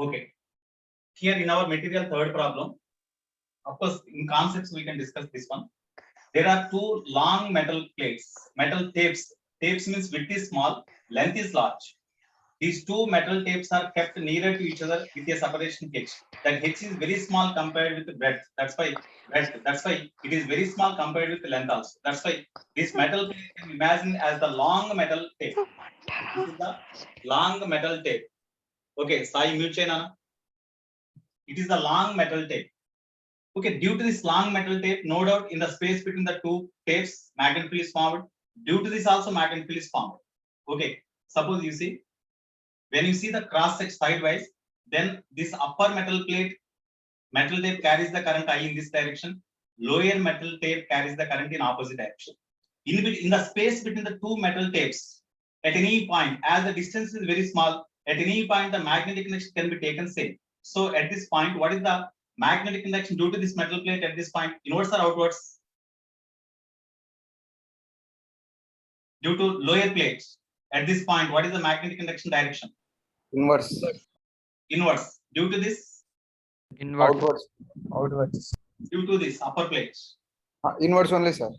Okay. Here in our material third problem, of course, in concepts we can discuss this one. There are two long metal plates, metal tapes. Tapes means width is small, length is large. These two metal tapes are kept nearer to each other with a separation h. That h is very small compared with the breadth. That's why it is very small compared with the length also. That's why this metal plate can be imagined as the long metal tape. This is the long metal tape. Okay, Sai mute cheyna. It is the long metal tape. Okay, due to this long metal tape, no doubt in the space between the two tapes, magnetic field is formed. Due to this also magnetic field is formed. Okay, suppose you see, when you see the cross section sidewise, then this upper metal tape carries the current I in this direction. Lower metal tape carries the current in opposite direction. In the space between the two metal tapes, at any point, as the distance is very small, at any point the magnetic connection can be taken same. So at this point, what is the magnetic connection due to this metal plate at this point? Inwards or outwards? Due to lower plates, at this point, what is the magnetic connection direction? Inverse. Inwards. Due to this? Outwards. Outwards. Due to this upper plates? Inwards only, sir.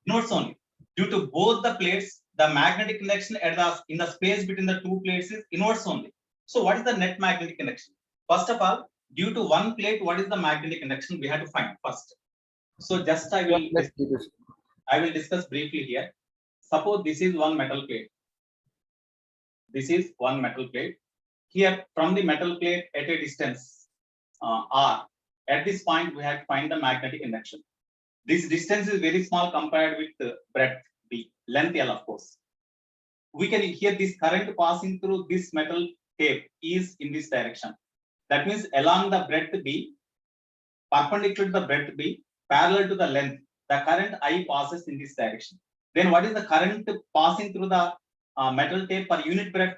Inwards only. Due to both the plates, the magnetic connection in the space between the two plates is inwards only. So what is the net magnetic connection? First of all, due to one plate, what is the magnetic connection we have to find first. So just I will discuss briefly here. Suppose this is one metal plate. This is one metal plate. Here from the metal plate at a distance r, at this point we have to find the magnetic connection. This distance is very small compared with the breadth b, length l of course. We can hear this current passing through this metal tape is in this direction. That means along the breadth b, perpendicular to the breadth b, parallel to the length, the current I passes in this direction. Then what is the current passing through the metal tape per unit breadth?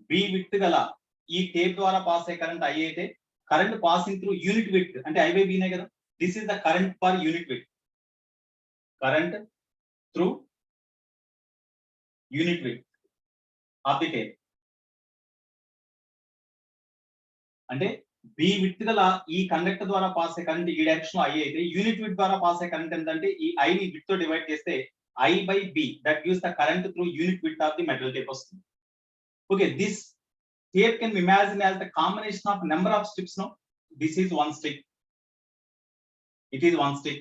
B width gala ee tape dwara pass aye current I aithe, current passing through unit width ante I by b ne kada. This is the current per unit width. Current through unit width of the tape. అంటే B width గల ఈ conductor ద్వారా pass అయ్యే current ఈ direction I అయితే unit width ద్వారా pass అయ్యే current ఎంతంటే ఈ I ని విడ్త్ తో డివైడ్ చేస్తే I by B that gives the current through unit width of the metal tape వస్తుంది. Okay, this tape can be imagined as the combination of number of strips. No, this is one strip. It is one strip.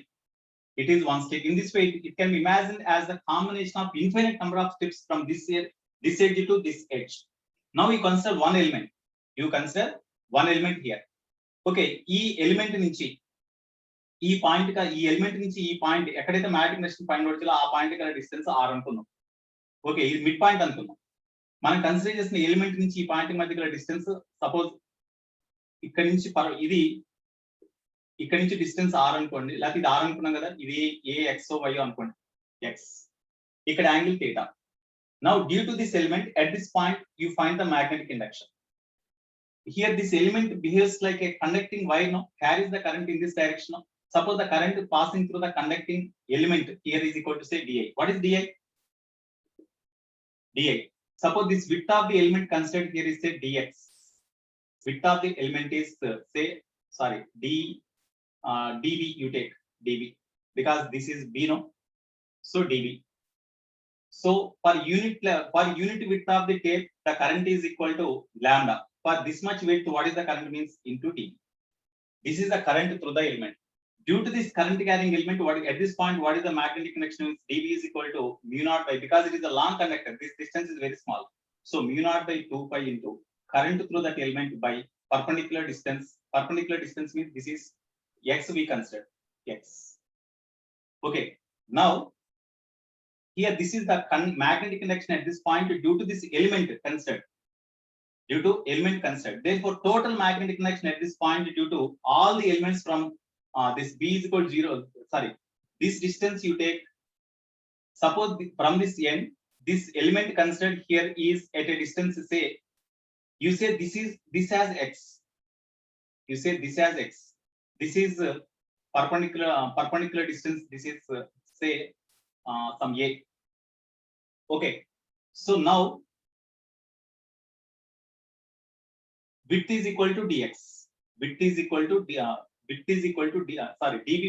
It is one strip. In this way, it can be imagined as the combination of infinite number of strips from this edge to this edge. Now we consider one element. You consider one element here. Okay, ఈ element నుంచి ఈ point ఈ element నుంచి ఈ point ఎక్కడైతే magnetic connection point వచ్చేలా ఆ point గల డిస్టెన్స్ r అనుకుందాం. ఓకే, ఇది మిడ్ పాయింట్ అనుకుందాం. మనం కన్సిడర్ చేసిన ఎలిమెంట్ నుంచి ఈ పాయింట్ మధ్య గల డిస్టెన్స్ సపోజ్ ఇక్కడ నుంచి ఇది ఇక్కడ నుంచి డిస్టెన్స్ r అనుకోండి, లేకపోతే ఇది r అనుకున్నాం కదా, ఇది ఏ x y అనుకోండి, x. ఇక్కడ angle θ. Now due to this element at this point you find the magnetic induction. Here this element behaves like a conducting wire, no, carries the current in this direction. No? Suppose the current passing through the conducting element here is equal to say di. What is di? Di. Suppose this width of the element considered here is say dx. Width of the element is say db. You take db because this is b, no, so db. So per unit width of the tape the current is equal to lambda. For this much width, what is the current means into t. This is the current through the element. Due to this current carrying element, at this point what is the magnetic connection means? db is equal to mu naught by, because it is a long conductor, this distance is very small, so mu naught by 2 pi into current through that element by perpendicular distance. Perpendicular distance means this is x, we consider x. Okay, now here this is the magnetic connection at this point due to this element considered. Due to element considered. Therefore, total magnetic connection at this point due to all the elements from this b is equal to 0. Sorry, this distance you take. Suppose from this end, this element considered here is at a distance. Say, you say this has x. You say this has x. This is perpendicular distance. This is say some a. Okay, so now width is equal to dx. Width is equal to dv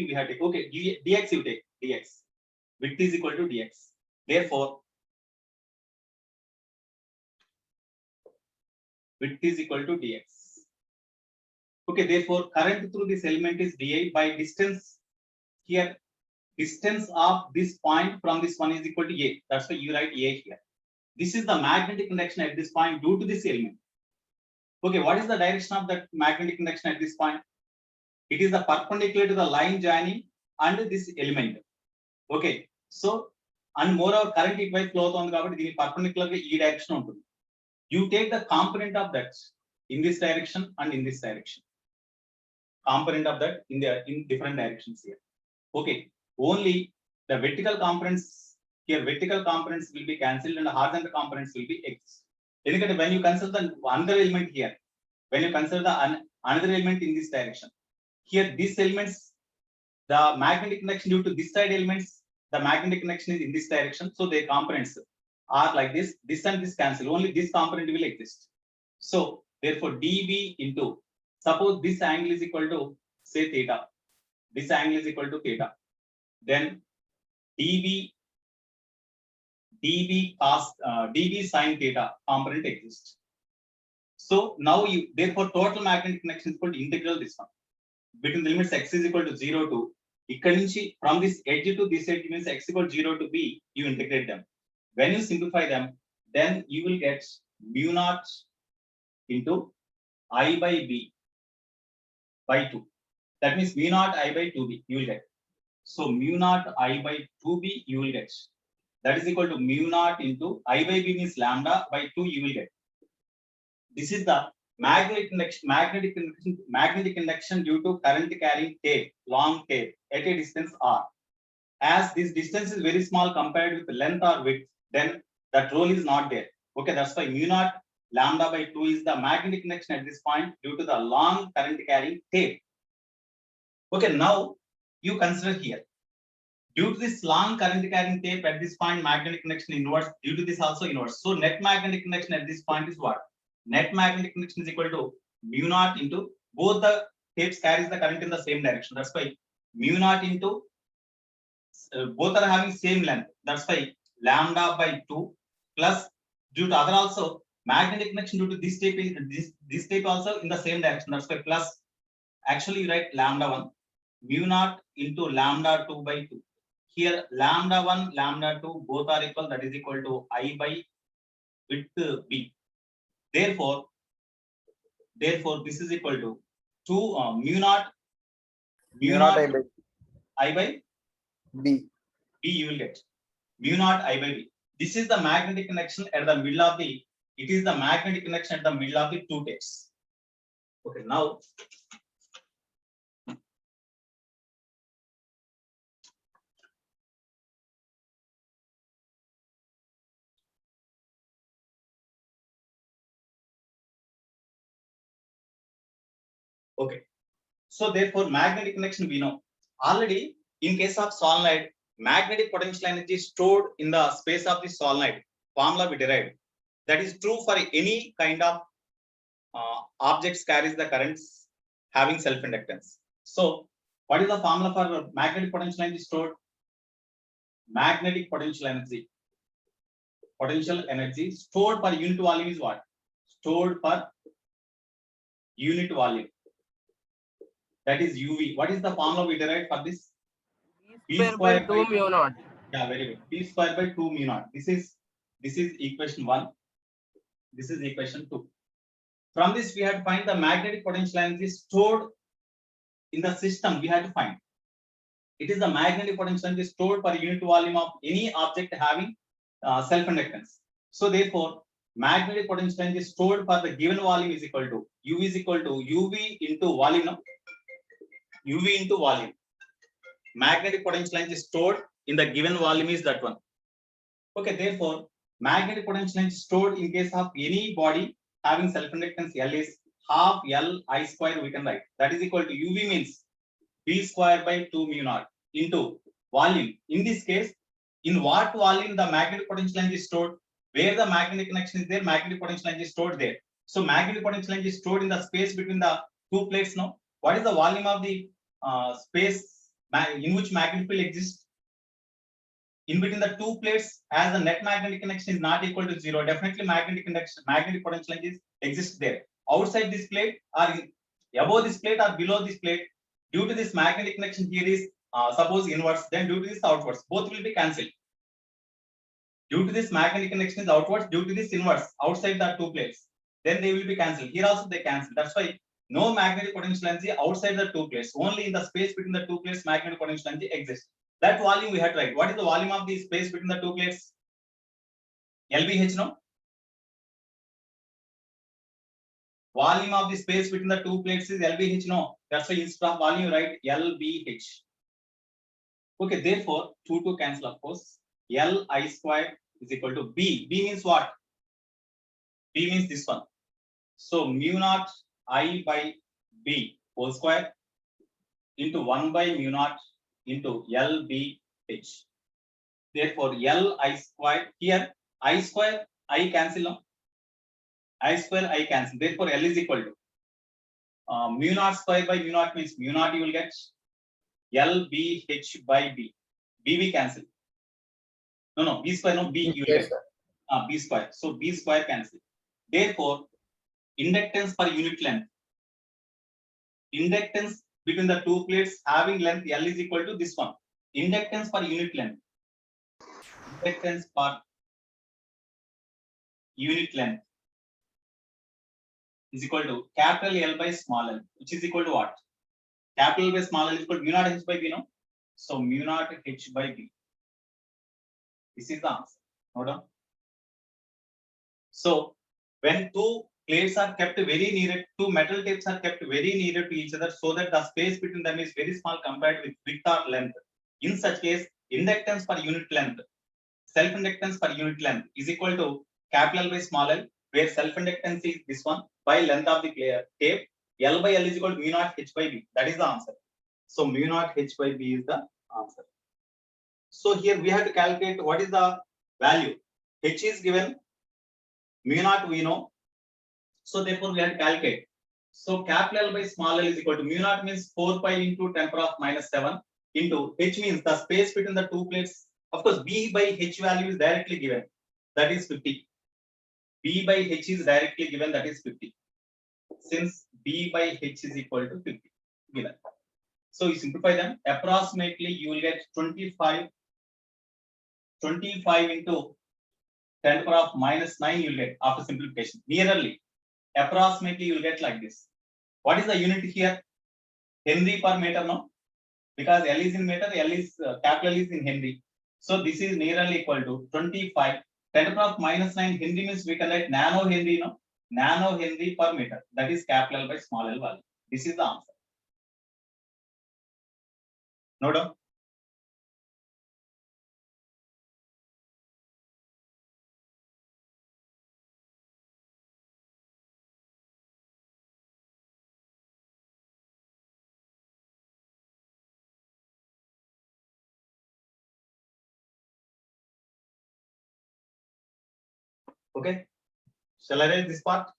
we have to take. Okay, dx you take dx. Width is equal to dx. Therefore, width is equal to dx. Okay, therefore current through this element is di by distance. Here, distance of this point from this one is equal to a. That's why you write a here. This is the magnetic induction at this point due to this element. Okay, what is the direction of that magnetic induction at this point? It is the perpendicular to the line joining and this element. Okay, so and moreover current ఇటువైపు flow అవుతుంది కాబట్టి దీని perpendicular గా ఈ direction ఉంటుంది. You take the component of that in this direction and in this direction. Component of that in different directions here. Okay, only the vertical components here, vertical components will be cancelled and the horizontal components will be x. When you consider the another element here, when you consider the another element in this direction, here these elements, the magnetic connection due to this side elements, the magnetic connection is in this direction, so their components are like this. This and this cancel, only this component will exist. So therefore dv into, suppose this angle is equal to say theta, this angle is equal to theta, then dv cos dv sin theta component exists. So now you, therefore total magnetic connection is equal to integral this one between the limits x is equal to 0 to ikkadi nunchi from this edge to this edge means x equal to 0 to b, you integrate them. When you simplify them, then you will get mu naught into I by b by 2. That means mu naught I by 2b you will get. So mu naught I by 2b you will get. That is equal to mu naught into I by b means lambda by 2 you will get. This is the magnetic induction due to current carrying tape, long tape at a distance r. As this distance is very small compared with length or width, then that role is not there. Okay, that's why mu naught lambda by 2 is the magnetic induction at this point due to the long current carrying tape. Okay, now you consider here, due to this long current carrying tape at this point, magnetic induction inverse, due to this also inverse. So net magnetic induction at this point is what? Net magnetic induction is equal to mu naught into, both the tapes carries the current in the same direction. That's why mu naught into both are having same length. That's why lambda by 2 plus, due to other also magnetic induction due to this tape is this tape also in the same direction. That's why plus, actually you write lambda 1 mu naught into lambda 2 by 2. Here lambda 1 lambda 2 both are equal, that is equal to I by width b. Therefore this is equal to 2 mu naught I by b you will get mu naught I by b. This is the magnetic connection at the middle of the, it is the magnetic connection at the middle of the two tapes. Okay, now okay, so therefore magnetic connection we know already. In case of solenoid, magnetic potential energy stored in the space of the solenoid, formula we derived. That is true for any kind of objects carries the currents having self-inductance. So what is the formula for magnetic potential energy stored? Magnetic potential energy stored per unit volume is what? Stored per unit volume, that is UV. What is the formula we derived for this? B square by 2 mu naught. Yeah, very good. B square by 2 mu naught. This is equation 1. This is equation 2. From this we have to find the magnetic potential energy stored in the system. We have to find. It is the magnetic potential energy stored per unit volume of any object having self-inductance. So therefore, magnetic potential energy stored for the given volume is equal to U is equal to UV into volume. No? UV into volume. Magnetic potential energy stored in the given volume is that one. Okay, therefore magnetic potential energy stored in case of any body having self-inductance L is half L I square we can write. That is equal to UV means B square by 2 mu naught into volume. In this case, in what volume the magnetic potential energy is stored? Where the magnetic connection is there, magnetic potential energy is stored there. So magnetic potential energy is stored in the space between the two plates. Now, what is the volume of the space in which magnetic field exists? In between the two plates, as the net magnetic connection is not equal to zero, definitely magnetic potential energy exists there. Outside this plate or above this plate or below this plate, due to this magnetic connection here is suppose inwards, then due to this outwards, both will be cancelled. Due to this magnetic connection is outwards, due to this inwards, outside the two plates, then they will be cancelled. Here also they cancel. That's why no magnetic potential energy outside the two plates. Only in the space between the two plates magnetic potential energy exists. That volume we have to write. What is the volume of the space between the two plates? LBH, no? Volume of the space between the two plates is LBH, no? That's why instead of volume you write LBH. Okay, therefore 2 cancel, of course. Li square is equal to B. B means what? B means this one. So mu naught I by B whole square into 1 by mu naught into LBH. Therefore Li square, here I square I cancel, no? I square I cancel. Therefore L is equal to mu naught square by mu naught means mu naught you will get LBH by B. B we cancel. No, B square, no, B you will Yes, get. sir. B square. So B square cancel. Therefore, inductance per unit length. Inductance between the two plates having length L is equal to this one. Inductance per unit length. Inductance per unit length is equal to capital L by small l, which is equal to what? Capital L by small l is equal to mu naught h by b, no? So mu naught h by b. This is the answer. Note down. So when two plates are kept very near, two metal tapes are kept very near to each other, so that the space between them is very small compared with width or length. In such case, inductance per unit length, self-inductance per unit length is equal to capital L by small l, where self-inductance is this one by length of the tape. L by L is equal to mu naught h by b. That is the answer. So mu naught h by b is the answer. So here we have to calculate what is the value. H is given, mu naught we know. So therefore we have to calculate. So capital L by small l is equal to mu naught means 4 pi into 10 power of minus 7 into h means the space between the two plates. Of course, b by h value is directly given. That is 50. B by h is directly given. That is 50. Since b by h is equal to 50 given. So you simplify them. Approximately you will get 25 into 10 to the power of minus 9 you will get after simplification. Nearly, approximately you will get like this. What is the unit here? Henry per meter, no? Because L is in meter, L is capital L is in Henry. So this is nearly equal to 25. 10 to the power of minus 9 Henry means we can write nano Henry, no? Nano Henry per meter. That is capital L by small l value. This is the answer. Note down. Okay. Shall I write this part?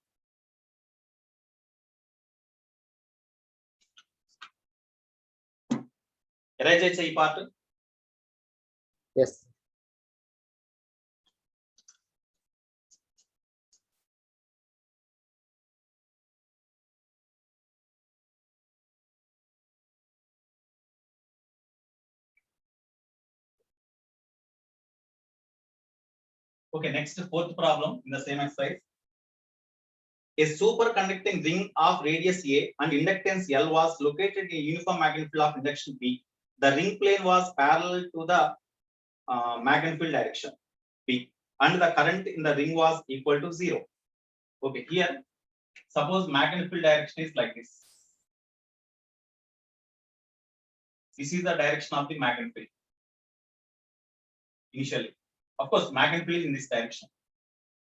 Erase a part. Yes. Okay, next fourth problem in the same exercise. A superconducting ring of radius A and inductance L was located in a uniform magnetic field of induction B. The ring plane was parallel to the magnetic field direction B, and the current in the ring was equal to 0. Okay, here suppose magnetic field direction is like this. This is the direction of the magnetic field. Initially, of course, magnetic field is in this direction.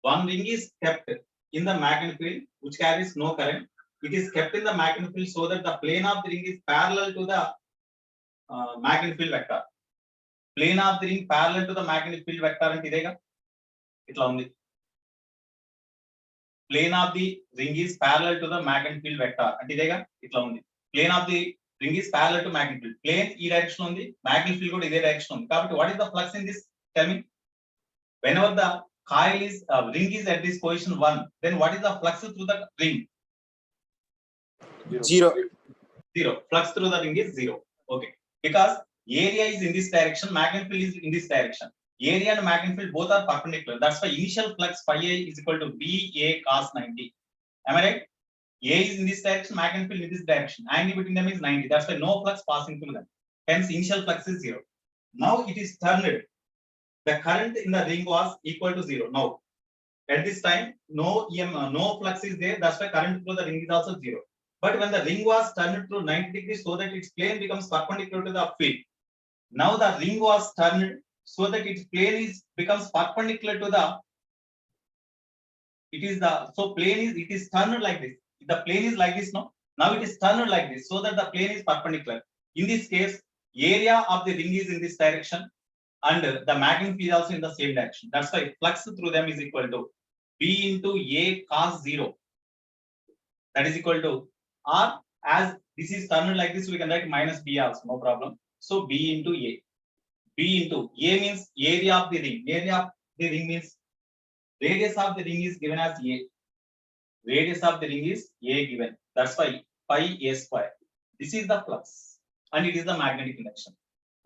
One ring is kept in the magnetic field which carries no current. It is kept in the magnetic field so that the plane of the ring is parallel to the magnetic field vector. Plane of the ring parallel to the magnetic field vector and idega itla undi. plane of the ring is parallel to the magnetic field vector. అంటే ఇదేగా ఇట్లా ఉంది. Plane of the ring is parallel to magnetic field. Plane ఈ direction ఉంది, magnetic field కూడా ఇదే direction ఉంది. కాబట్టి what is the flux in this? Tell me. Whenever the coil is ring is at this position 1, then what is the flux through the ring? 0. 0. Flux through the ring is 0. Okay. Because area is in this direction, magnetic field is in this direction. Area and magnetic field both are perpendicular. That's why initial flux phi A is equal to BA cos 90. Am I right? A is in this direction, magnetic field in this direction. Angle between them is 90. That's why no flux passing through them. Hence initial flux is 0. Now it is turned. The current in the ring was equal to 0. Now at this time no flux is there. That's why current through the ring is also 0. But when the ring was turned through 90 degrees so that its plane becomes perpendicular to the field. Now the ring was turned so that its plane becomes perpendicular to the. It is turned like this. The plane is like this, no? Now it is turned like this so that the plane is perpendicular. In this case, area of the ring is in this direction and the magnetic field is also in the same direction. That's why flux through them is equal to B into A cos 0. That is equal to, or as this is turned like this, we can write minus B also, no problem. So B into A. B into A means area of the ring. Area of the ring means radius of the ring is given as A. Radius of the ring is A given. That's why pi A square. This is the flux and it is the magnetic induction.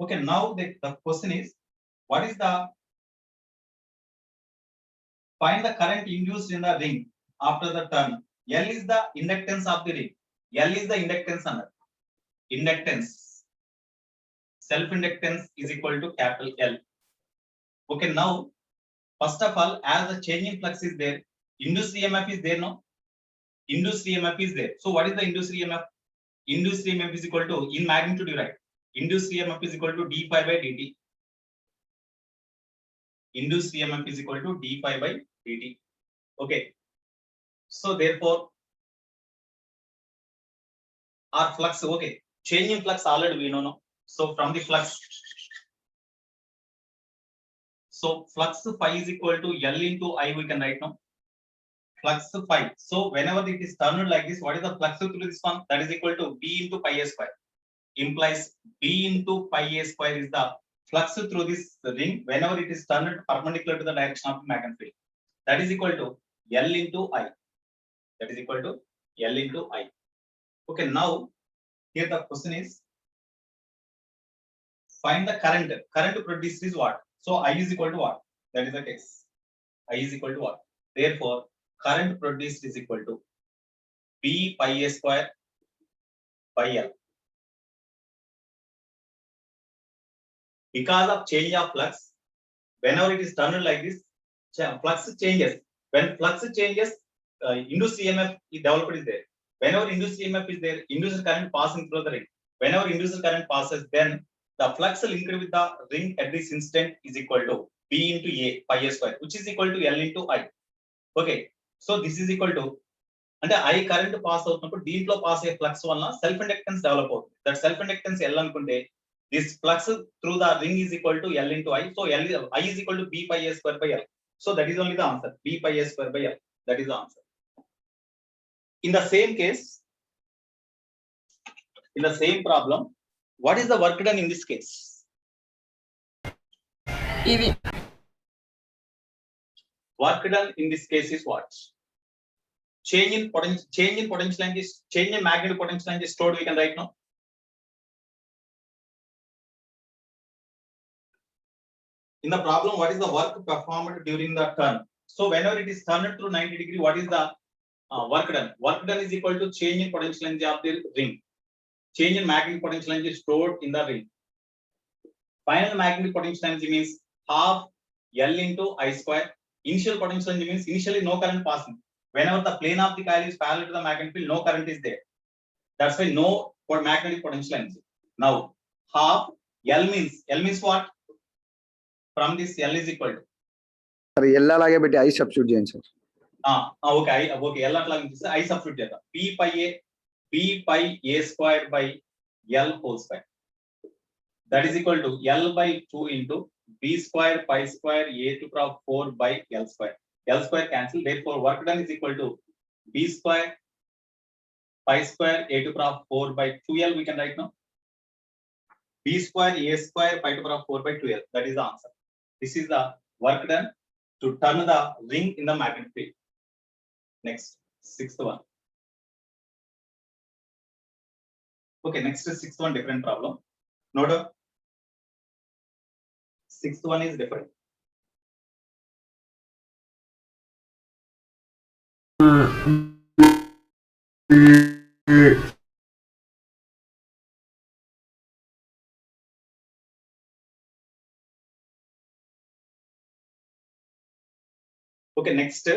Okay, now the question is, what is the, find the current induced in the ring after the turn. L is the inductance of the ring. L is the inductance under. Inductance. Self-inductance is equal to capital L. Okay, now, first of all, as the changing flux is there, induced EMF is there, no? Induced EMF is there. So what is the induced EMF? Induced EMF is equal to, in magnitude, you write. Induced EMF is equal to d phi by dt. Induced EMF is equal to d phi by dt. Okay. So therefore, our flux, okay, changing flux already we know, no? So from the flux, so flux phi is equal to L into I, we can write now. Flux phi. So whenever it is turned like this, what is the flux through this one? That is equal to B into pi A square. Implies B into pi A square is the flux through this ring whenever it is turned perpendicular to the direction of the magnetic field. That is equal to L into I. That is equal to L into I. Okay, now here the question is, find the current. Current produced is what? So I is equal to what? That is the case. I is equal to what? Therefore, current produced is equal to B pi A square by L. Because of change of flux, whenever it is turned like this, flux changes. When flux changes, induced EMF developed is there. Whenever induced EMF is there, induced current passing through the ring. Whenever induced current passes, then the flux linked with the ring at this instant is equal to B into A pi A square, which is equal to L into I. Okay, so this is equal to, అంటే I current pass అవుతున్నప్పుడు దీంట్లో pass అయ్యే flux వలన self inductance develop అవుతుంది. That self inductance L అనుకుంటే this flux through the ring is equal to L into I. So I is equal to B pi A square by L. So that is only the answer. B pi A square by L. That is the answer. In the same case, in the same problem, what is the work done in this case? EV. Work done in this case is what? Change in potential energy, change in magnetic potential energy stored, we can write now. In the problem, what is the work performed during the turn? So whenever it is turned through 90 degree, what is the work done? Work done is equal to change in potential energy of the ring. Change in magnetic potential energy stored in the ring. Final magnetic potential energy means half L into I square. Initial potential energy means initially no current passing. Whenever the plane of the coil is parallel to the magnetic field, no current is there. That's why no magnetic potential energy. Now half L means what? From this L is equal to. Sir, L అలాగే పెట్టి I substitute చేయండి sir. Okay, okay, L అట్లాగే చేస్తే I substitute చేద్దాం. B pi A square by L whole square. That is equal to L by 2 into B square pi square A to the power 4 by L square. L square cancel. Therefore, work done is equal to B square pi square A to the power of 4 by 2L. We can write now. B square A square pi to the power of 4 by 2L. That is the answer. This is the work done to turn the ring in the magnetic field. Next, sixth one. Okay, next is sixth one, different problem. Note down. Sixth one is different. Okay, next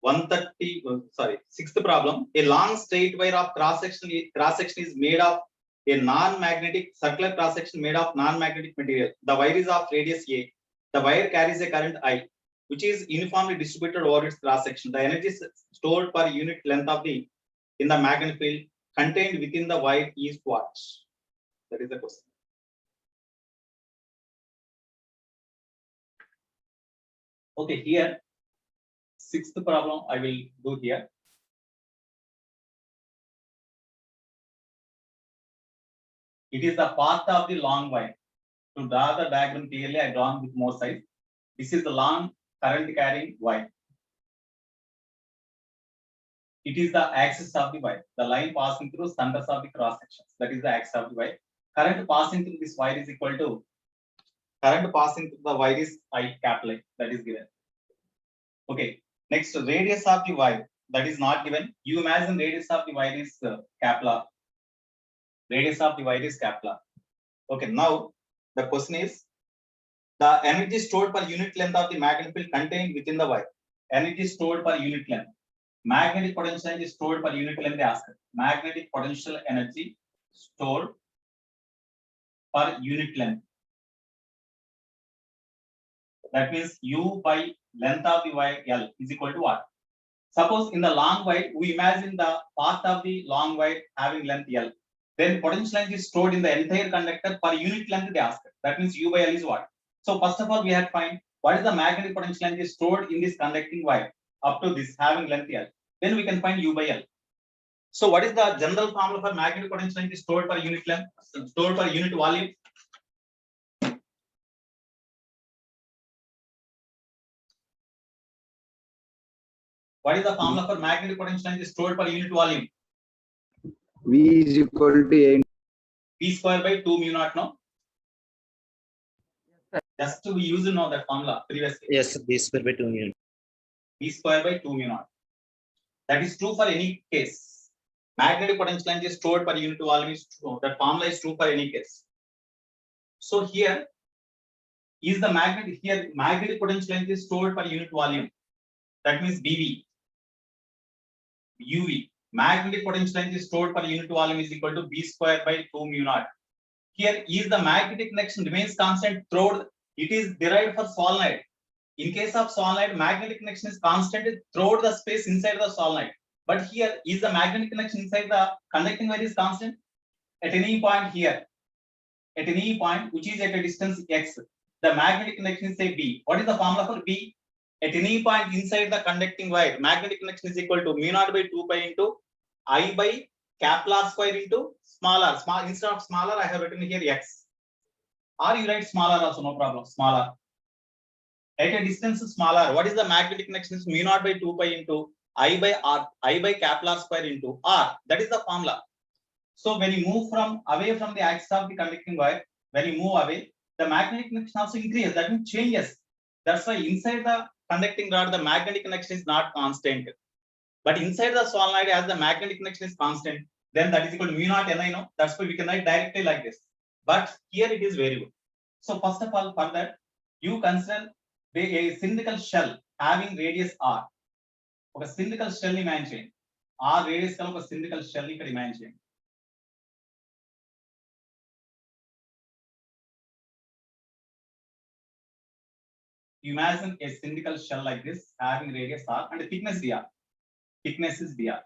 130. Sixth problem. A long straight wire of cross section is made of a non-magnetic circular cross section made of non-magnetic material. The wire is of radius A. The wire carries a current I, which is uniformly distributed over its cross section. The energy stored per unit length of the in the magnetic field contained within the wire is what? That is the question. Okay, here sixth problem I will do here. It is the path of the long wire. To draw the diagram clearly, I drawn with more size. This is the long current carrying wire. It is the axis of the wire. The line passing through centers of the cross sections. That is the axis of the wire. Current passing through this wire is equal to current passing through the wire is I capital I. That is given. Okay. Next, radius of the wire. That is not given. You imagine radius of the wire is capital R. Radius of the wire is capital R. Okay. Now the question is the energy stored per unit length of the magnetic field contained within the wire. Energy stored per unit length. Magnetic potential energy stored per unit length. They ask. Magnetic potential energy stored per unit length. That means U by length of the wire L is equal to what? Suppose in the long wire, we imagine the path of the long wire having length L. Then potential energy is stored in the entire conductor per unit length they ask. That means U by L is what? So first of all, we have to find what is the magnetic potential energy stored in this conducting wire up to this having length L. Then we can find U by L. So what is the general formula for magnetic potential energy stored per unit length, stored per unit volume? What is the formula for magnetic potential energy stored per unit volume? V is equal to A. V square by 2 mu naught, no? Just we used to know that formula previously. Yes, V square by 2 mu. V square by 2 mu naught. That is true for any case. Magnetic potential energy stored per unit volume is true. That formula is true for any case. So here is the magnetic potential energy stored per unit volume. That means BV. UV. Magnetic potential energy stored per unit volume is equal to B square by 2 mu naught. Here is the magnetic connection remains constant throughout. It is derived for solenoid. In case of solenoid, magnetic connection is constant throughout the space inside the solenoid. But here is the magnetic connection inside the conducting wire is constant at any point here. At any point which is at a distance x, the magnetic connection is say B. What is the formula for B? At any point inside the conducting wire, magnetic connection is equal to mu naught by 2 pi into I by capital R square into small r. Small instead of smaller, I have written here x. Or you write smaller also, no problem. Smaller. At a distance smaller, what is the magnetic connection? Is mu naught by 2 pi into I by R, I by capital R square into R. That is the formula. So when you move from away from the axis of the conducting wire, when you move away, the magnetic connection also increases. That means changes. That's why inside the conducting rod, the magnetic connection is not constant. But inside the solenoid, as the magnetic connection is constant, then that is equal to mu naught Ni. No, that's why we can write directly like this. But here it is variable. So first of all, for that, you consider a cylindrical shell having radius R. ఒక cylindrical shell imagine చేయండి. R radius కల ఒక cylindrical shell ఇక్కడ imagine చేయండి. Imagine a cylindrical shell like this having radius R and thickness dr. Thickness is dr.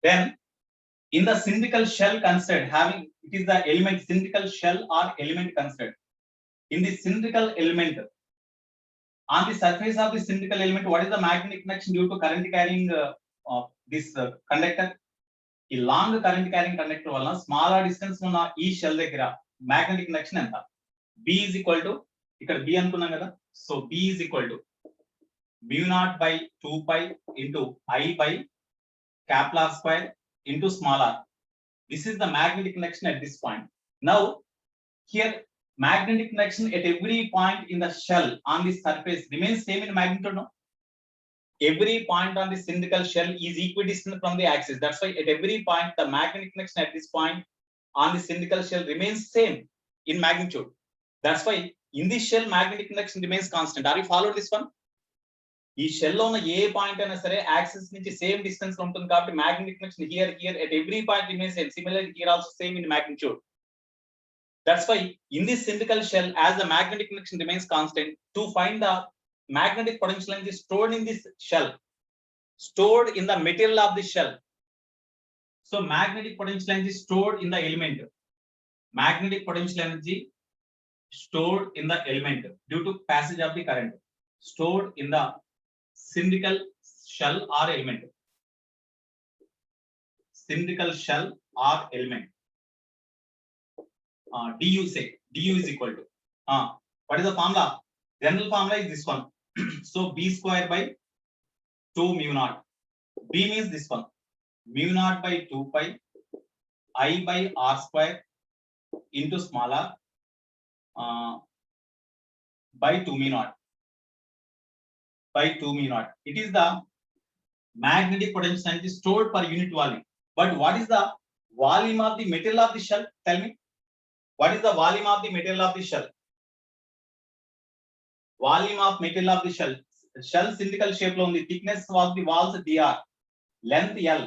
Then in the cylindrical shell considered having, it is the element cylindrical shell or element considered. In the cylindrical element, on the surface of the cylindrical element, what is the magnetic connection due to current carrying this conductor? ఈ long current carrying conductor వలన smaller distance ఉన్న ఈ shell దగ్గర magnetic conduction ఎంత? B is equal to, ఇక్కడ B అనుకున్నాం కదా, so B is equal to mu naught by 2 pi into I by capital R square into small r. This is the magnetic connection at this point. Now here magnetic connection at every point in the shell on the surface remains same in magnitude, no? Every point on the cylindrical shell is equidistant from the axis. That's why at every point the magnetic connection at this point on the cylindrical shell remains same in magnitude. That's why in this shell magnetic connection remains constant. Are you followed this one? ఈ shell లో ఉన్న ఏ point అయినా సరే axis నుంచి same distance లో ఉంటుంది కాబట్టి magnetic connection here at every point remains same. Similarly here also same in magnitude. That's why in this cylindrical shell, as the magnetic connection remains constant, to find the magnetic potential energy stored in this shell, stored in the material of the shell. So magnetic potential energy stored in the element, magnetic potential energy stored in the element due to passage of the current, stored in the cylindrical shell or element, cylindrical shell or element. Du say du is equal to what is the formula? General formula is this one. So B square by 2 mu naught. B means this one, mu naught by 2 pi I by R square into small r by 2 mu naught, by 2 mu naught. It is the magnetic potential energy stored per unit volume. But what is the volume of the material of the shell? Tell me, what is the volume of the material of the shell? Volume of material of the shell. Shell cylindrical shape lo undi. Thickness of the walls dr, length L,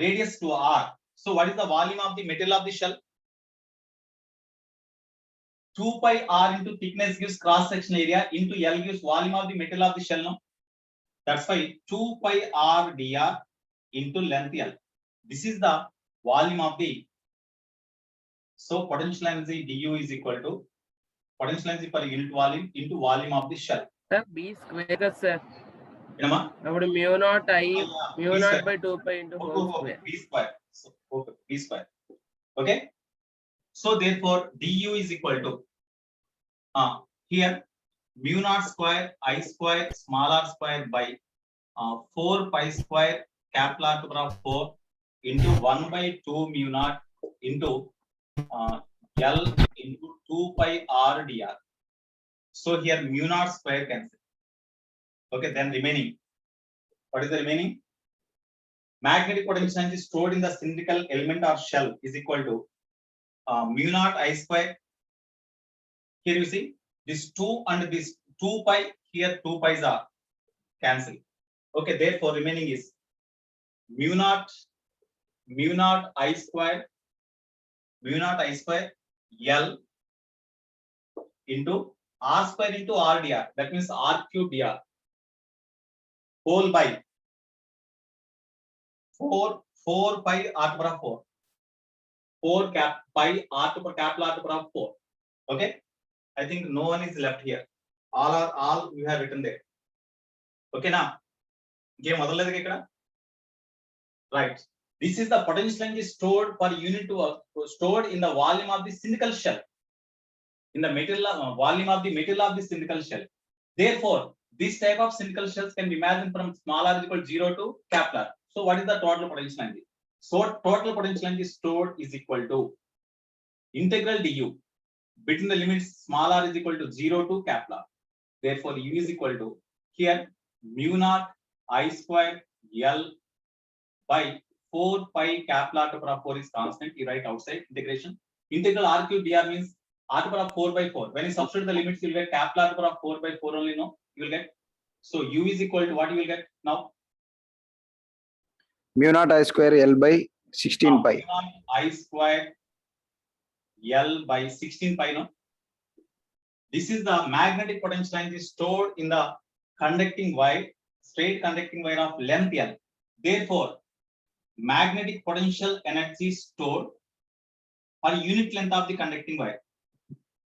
radius to r. So what is the volume of the material of the shell? 2 pi r into thickness gives cross section area into L gives volume of the material of the shell, no? That's why 2 pi r dr into length L. This is the volume of the, so potential energy du is equal to potential energy per unit volume into volume of the shell. Sir, B square కదా sir. Enama? అప్పుడు mu naught I mu naught by 2 pi into whole square. B square. So okay, B square. Okay. So therefore du is equal to here mu naught square I square small r square by 4 pi square capital R to the power of 4 into 1 by 2 mu naught into L into 2 pi r dr. So here mu naught square cancel. Okay, then remaining, what is the remaining? Magnetic potential energy stored in the cylindrical element or shell is equal to mu naught I square. Here you see this 2 and this 2 pi, here 2 pi's are cancel. Okay, therefore remaining is mu naught I square L into R square into R dr. That means R cube dr whole by 4 pi R to the power of 4. 4 cap pi R to the capital R to the power of 4. Okay, I think no one is left here. All we have written there. Okay, now game మొదలలేదు ఇక్కడ, right? This is the potential energy stored per unit to stored in the volume of the cylindrical shell, in the material volume of the material of the cylindrical shell. Therefore this type of cylindrical shells can be imagined from small r is equal to 0 to capital R. So what is the total potential energy? So total potential energy stored is equal to integral du between the limits small r is equal to 0 to capital R. Therefore u is equal to here mu naught I square L by 4 pi capital R to the power of 4 is constant. You write outside integration. Integral r cube dr means r to the power of 4 by 4. When you substitute the limits, you will get capital R to the power of 4 by 4 only, no? You will get, so u is equal to what you will get now? mu naught I square L by 16 pi. Mu naught I square L by 16 pi, no? This is the magnetic potential energy stored in the conducting wire, straight conducting wire of length L. Therefore magnetic potential energy stored per unit length of the conducting wire,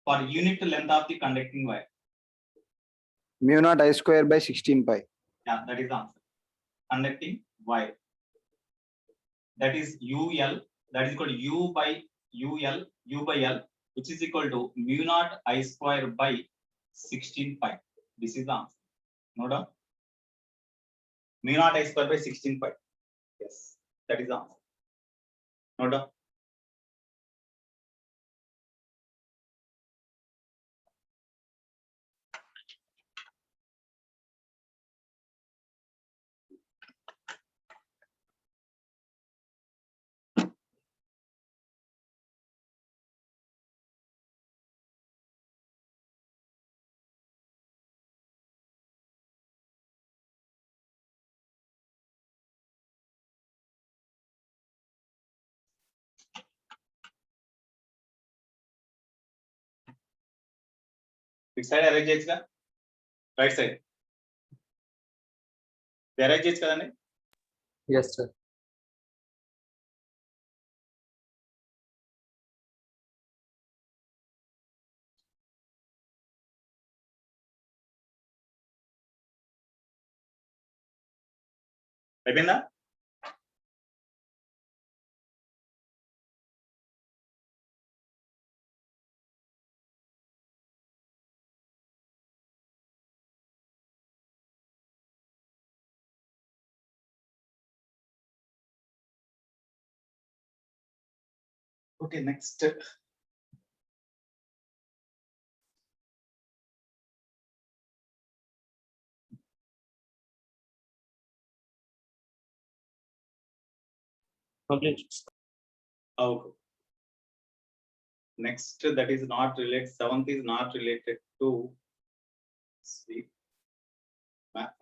per unit length of the conducting wire. mu naught I square by 16 pi. Yeah, that is the answer. Conducting wire. That is UL. That is equal to U by UL, U by L, which is equal to mu naught I square by 16 pi. This is the answer. No doubt. Mu naught I square by 16 pi. Yes, that is the answer. No doubt. Which side arrange cheyachga? Right side. Arrange cheyochu kadandi. Yes, sir. అయిపోయిందా? Okay, next. Complete. Okay. Next, that is not related. Seventh is not related to sleep.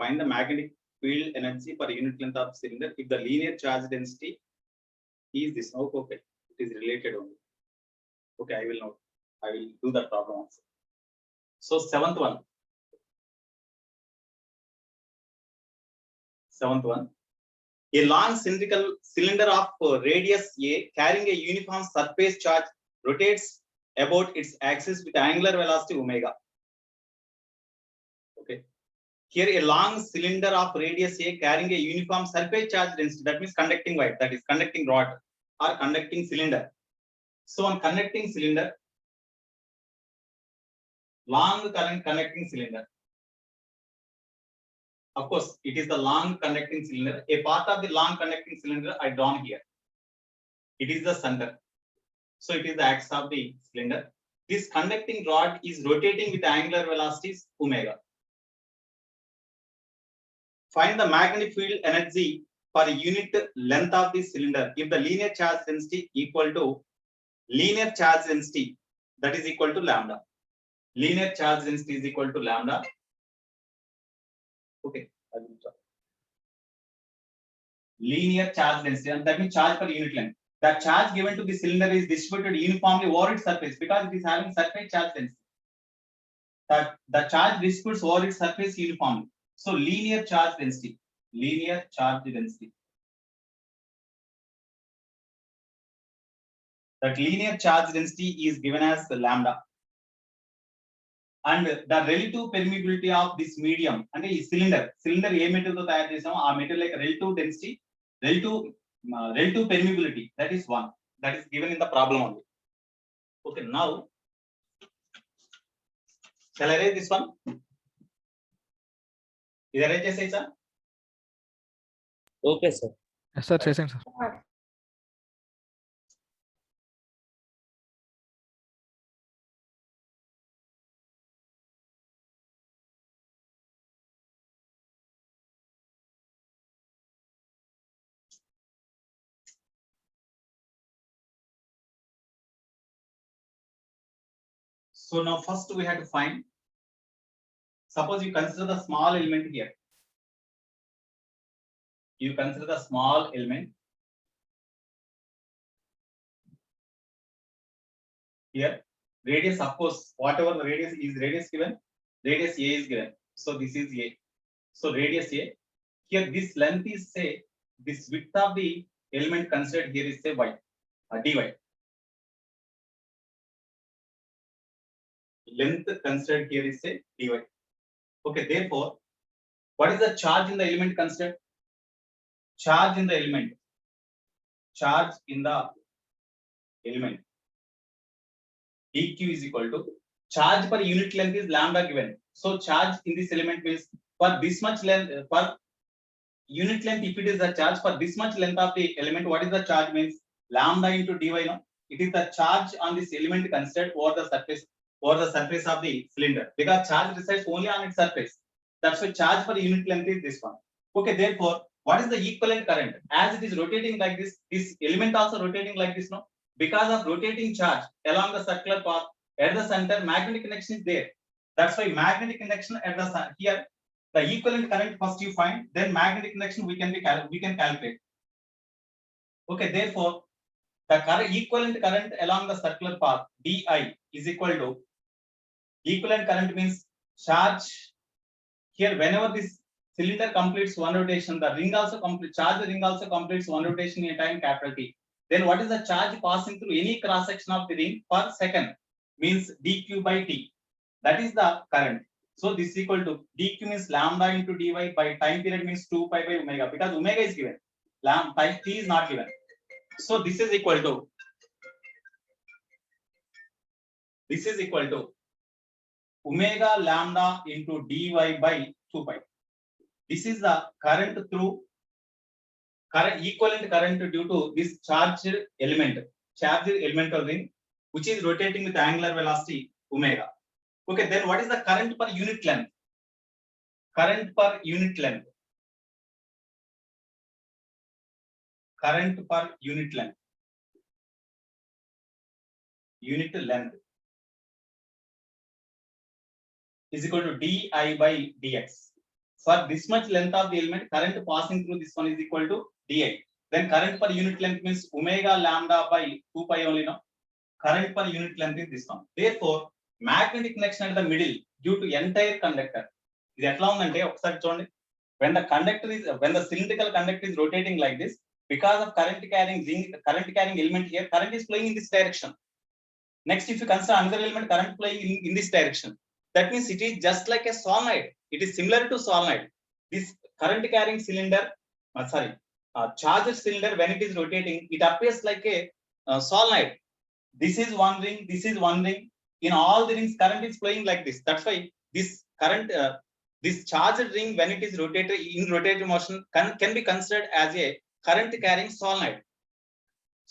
Find the magnetic field energy per unit length of cylinder if the linear charge density is this. Okay, it is related only. Okay, I will note. I will do that problem also. So seventh one. A long cylindrical cylinder of radius A carrying a uniform surface charge rotates about its axis with angular velocity omega. Okay. Here a long cylinder of radius A carrying a uniform surface charge density, that means conducting wire, that is conducting rod or conducting cylinder. So on conducting cylinder, long current conducting cylinder. Of course, it is the long conducting cylinder. A part of the long conducting cylinder I drawn here. It is the center. So it is the axis of the cylinder. This conducting rod is rotating with angular velocities omega. Find the magnetic field energy per unit length of the cylinder if the linear charge density equal to linear charge density, that is equal to lambda. Linear charge density is equal to lambda. Okay. Linear charge density, and that means charge per unit length. The charge given to the cylinder is distributed uniformly over its surface because it is having surface charge density. The charge distributes over its surface uniformly. So linear charge density. Linear charge density. That linear charge density is given as lambda. And the relative permeability of this medium, and a cylinder A material తో తయారు చేసామో ఆ material యొక్క relative density, relative permeability, that is 1. That is given in the problem only. Okay, now shall I write this one? Is arrange చేసేయచ్చా? Okay, sir. Yes, sir. Chasing, sir. So now first we have to find, suppose you consider the small element here. You consider the small element here. Radius, of course, whatever the radius is, radius given, radius A is given. So this is A. So radius A. Here this length is, say, this width of the element considered here is, say, y, dy. Length considered here is, say, dy. Okay, therefore, what is the charge in the element considered? Charge in the element. Charge in the element. dq is equal to charge per unit length is lambda given. So charge in this element means for this much length, per unit length, if it is the charge for this much length of the element, what is the charge means lambda into dy. No, it is the charge on this element considered over the surface of the cylinder, because charge resides only on its surface. That's why charge per unit length is this one. Okay, therefore, what is the equivalent current? As it is rotating like this element also rotating like this, no? Because of rotating charge along the circular path at the center, magnetic connection is there. That's why magnetic connection at the here, the equivalent current first you find, then magnetic connection we can calculate. Okay, therefore, the equivalent current along the circular path di is equal to, equivalent current means charge here whenever this cylinder completes one rotation, the ring also completes one rotation in a time capital T. Then what is the charge passing through any cross section of the ring per second means dq by t. That is the current. So this is equal to dq means lambda into dy by time period means 2 pi by omega, because omega is given, time t is not given. So this is equal to omega lambda into dy by 2 pi. This is the current through equivalent current due to this charged elemental ring, which is rotating with angular velocity omega. Okay, then what is the current per unit length? Current per unit length. Current per unit length. Unit length is equal to di by dx. For this much length of the element, current passing through this one is equal to di. Then current per unit length means omega lambda by 2 pi only, no? Current per unit length is this one. Therefore, magnetic connection at the middle due to entire conductor. ఇది ఎట్లా ఉందంటే ఒకసారి చూడండి, when the cylindrical conductor is rotating like this, because of current carrying element here, current is flowing in this direction. Next, if you consider another element, current flowing in this direction, that means it is just like a solenoid. It is similar to solenoid. This current carrying cylinder, charged cylinder, when it is rotating, it appears like a solenoid. This is one ring, this is one ring. In all the rings, current is flowing like this. That's why this current, this charged ring, when it is rotated in rotating motion, can be considered as a current carrying solenoid.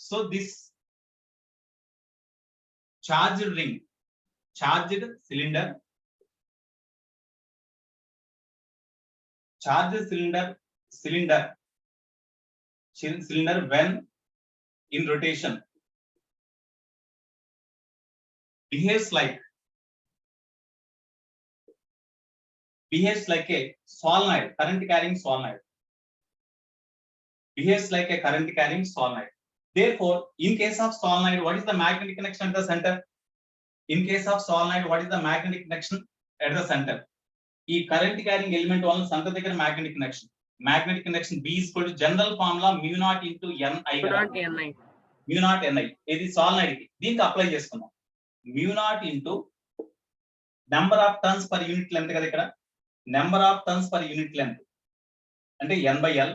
So this charged ring, charged cylinder, when in rotation behaves like a solenoid, current carrying solenoid. Behaves like a current carrying solenoid. Therefore, in case of solenoid, what is the magnetic connection at the center? In case of solenoid, what is the magnetic connection at the center? ఈ current carrying element వల్ల centre దగ్గర magnetic connection B is equal to general formula mu naught into Ni కదా, mu naught Ni. ఇది solenoid కి, దీనికి apply చేసుకుందాం. mu naught into number of turns per unit length కదా, ఇక్కడ number of turns per unit length అంటే N/L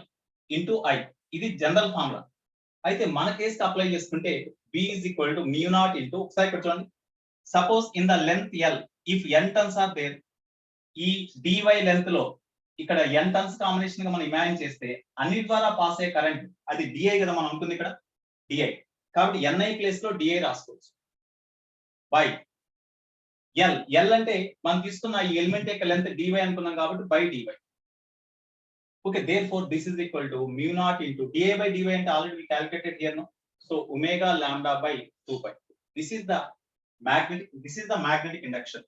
into I. ఇది general formula. అయితే మన కేసుకి అప్లై చేసుకుంటే B is equal to mu naught into, ఒకసారి ఇక్కడ చూడండి, suppose in the length L, if n turns are there, ఈ dy లెంత్ లో ఇక్కడ n టర్న్స్ కాంబినేషన్ గా మనం ఇమాజిన్ చేస్తే అన్ని ద్వారా పాస్ అయ్యే కరెంట్ అది di కదా, మనం ఉంటుంది ఇక్కడ di. కాబట్టి Ni ప్లేస్ లో di రాసుకోవచ్చు బై L అంటే మనం తీసుకున్న ఈ ఎలిమెంట్ యొక్క లెంత్ dy అనుకున్నాం కాబట్టి by dy. Okay, therefore this is equal to mu naught into di by dy అంటే already we calculated here, no? So omega lambda by 2 pi. This is the magnetic induction.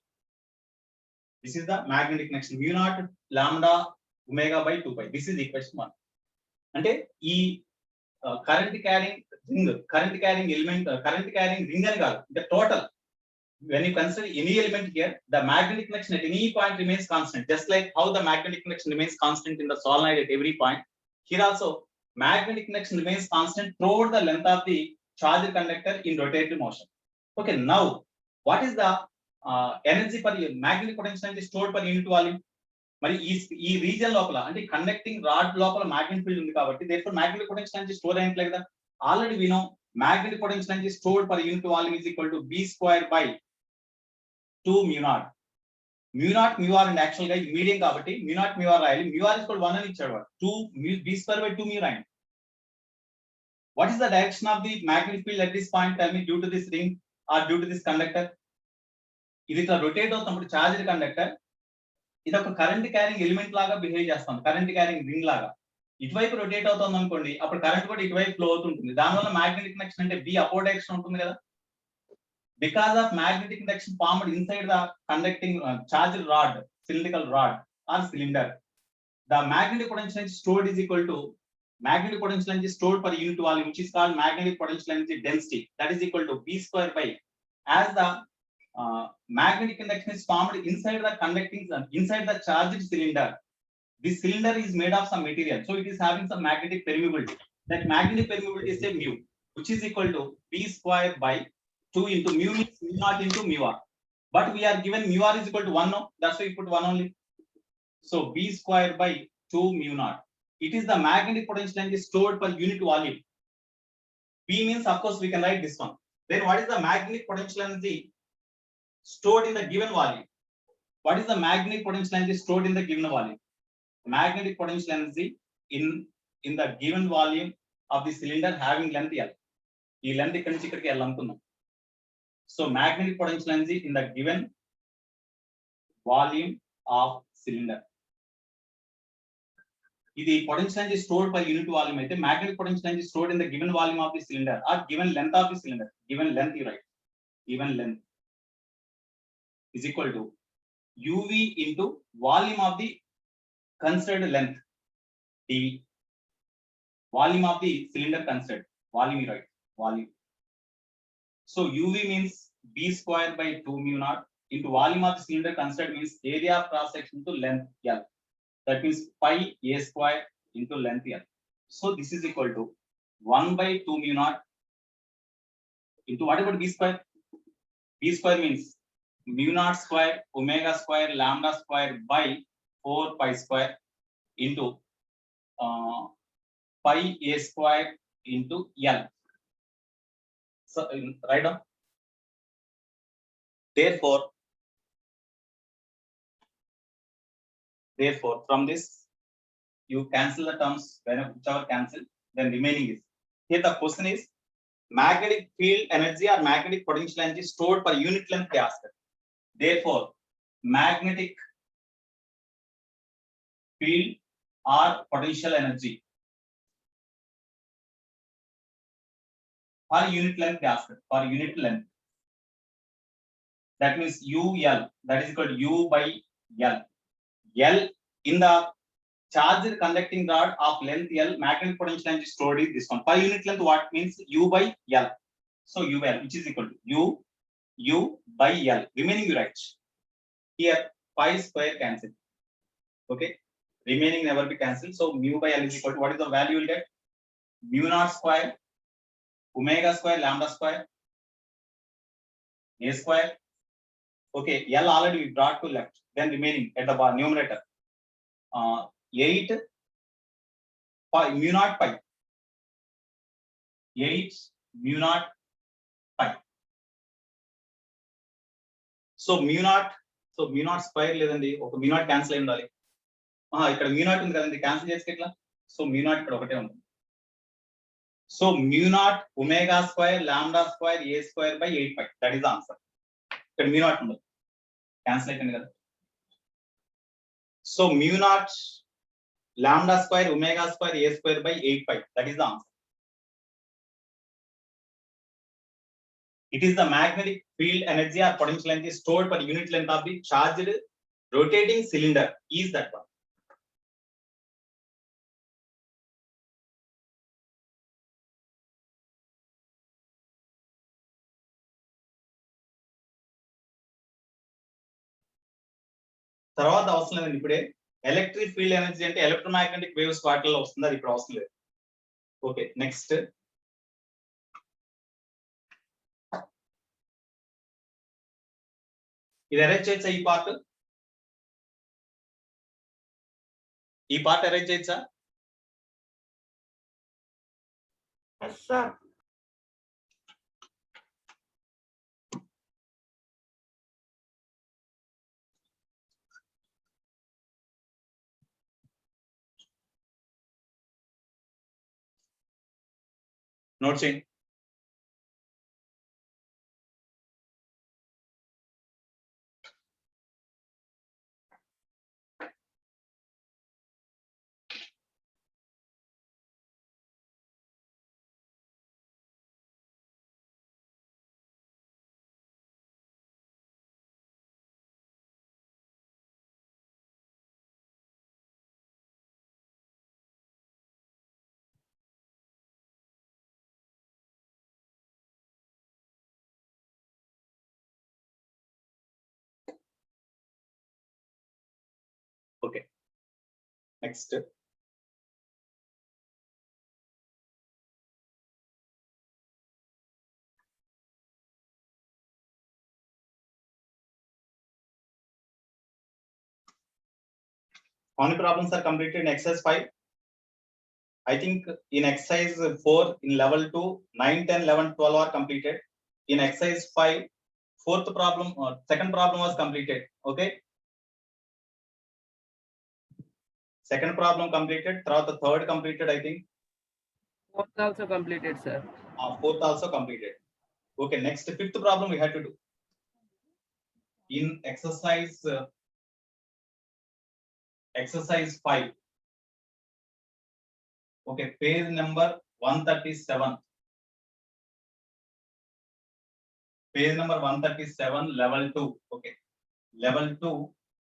This is the magnetic connection, mu naught lambda omega by 2 pi. This is equation 1. అంటే ఈ current carrying element, current carrying ring అని కాదు, the total. When you consider any element here, the magnetic connection at any point remains constant, just like how the magnetic connection remains constant in the solenoid at every point. Here also, magnetic connection remains constant throughout the length of the charged conductor in rotating motion. Okay, now what is the energy per magnetic potential energy stored per unit volume? మరి ఈ region లోపల అంటే conducting rod లోపల magnetic field ఉంది కాబట్టి therefore magnetic potential energy store అయినట్లే కదా. Already we know magnetic potential energy stored per unit volume is equal to b square by 2 mu naught. mu naught mu r and actual గా ఇది medium కాబట్టి mu naught mu r రాయాలి. mu r is equal 1 అని ఇచ్చాడు వాడు. 2 b square by 2 mu రాయండి. What is the direction of the magnetic field at this point? Tell me, due to this ring or due to this conductor. ఇది ఇట్లా rotate అవుతున్నప్పుడు charged conductor ఇది ఒక current carrying element లాగా behave చేస్తుంది, current carrying ring లాగా. ఇటువైపు rotate అవుతుంది అనుకోండి, అప్పుడు కరెంట్ కూడా ఇటువైపు ఫ్లో అవుతుంటుంది. దానివల్ల మ్యాగ్నెటిక్ కండక్షన్ అంటే బి అపోజిట్ డైరెక్షన్ ఉంటుంది కదా. Because of magnetic induction formed inside the conducting charged rod, cylindrical rod or cylinder, the magnetic potential energy stored is equal to magnetic potential energy stored per unit volume, which is called magnetic potential energy density. That is equal to b square by, as the magnetic induction is formed inside the conducting inside the charged cylinder. This cylinder is made of some material, so it is having some magnetic permeability. That magnetic permeability is a mu, which is equal to b square by 2 into mu means mu naught into mu r. But we are given mu r is equal to 1, no? That's why we put 1 only. So b square by 2 mu naught. It is the magnetic potential energy stored per unit volume. B means, of course, we can write this one. Then what is the magnetic potential energy stored in the given volume? What is the magnetic potential energy stored in the given volume? Magnetic potential energy in the given volume of the cylinder having length L. ఈ length ఇక్కడ నుంచి ఇక్కడికి L అనుకుందాం. So magnetic potential energy in the given volume of cylinder. ఇది potential energy stored per unit volume అయితే magnetic potential energy stored in the given volume of the cylinder or given length of the cylinder. Given length you write. Given length is equal to UV into volume of the considered length dV. Volume of the cylinder considered. Volume you write. Volume. So UV means b square by 2 mu naught into volume of the cylinder considered means area of cross section to length L. That means pi a square into length L. So this is equal to 1 by 2 mu naught into what about b square? B square means mu naught square omega square lambda square by 4 pi square into pi a square into L. So write down. Therefore, from this you cancel the terms whichever cancel, then remaining is here. The question is magnetic field energy or magnetic potential energy stored per unit length asked. Therefore, magnetic field or potential energy per unit length asked, per unit length. That means UL, that is equal to U by L. L in the charged conducting rod of length L, magnetic potential energy stored is this one. Per unit length, what means U by L. So UL, which is equal to U by L. Remaining you write. Here pi square cancel. Okay. Remaining never be cancelled. So mu by L is equal to what is the value you will get? Mu naught square, omega square, lambda square, a square. Okay, L already we brought to left. Then remaining at the bar numerator, 8 pi mu naught pi. 8 mu naught pi. So mu naught square లేదండి, ఒక mu naught cancel అయి ఉండాలి. ఇక్కడ mu naught ఉంది కదండి, cancel చేస్తే ఎట్లా? So mu naught ఇక్కడ ఒకటే ఉంటుంది. So mu naught omega square lambda square a square by 8 pi. That is the answer. ఇక్కడ mu naught ఉంది, cancel అయిపోయింది కదా. So mu naught lambda square omega square a square by 8 pi. That is the answer. It is the magnetic field energy or potential energy stored per unit length of the charged rotating cylinder. Is that one? తర్వాత అవసరం లేదండి. ఇప్పుడే electric field energy అంటే electromagnetic waves వాటిలో వస్తుంది, అది ఇప్పుడు అవసరం లేదు. ఓకే, నెక్స్ట్ ఇది అరేంజ్ చేయొచ్చా ఈ పార్ట్? ఈ పార్ట్ అరేంజ్ చేయొచ్చా? Yes sir. నోట్ చేయండి. Okay, next how many problems are completed in exercise 5? I think in exercise 4 in level 2 9 10 11 12 are completed. In exercise 5 fourth problem or second problem was completed. Okay, second problem completed, the third completed, I think. Fourth also completed, sir. Fourth also completed. Okay, next fifth problem we had to do in exercise 5. Okay, page number 137. Page number 137, level 2. Okay, level 2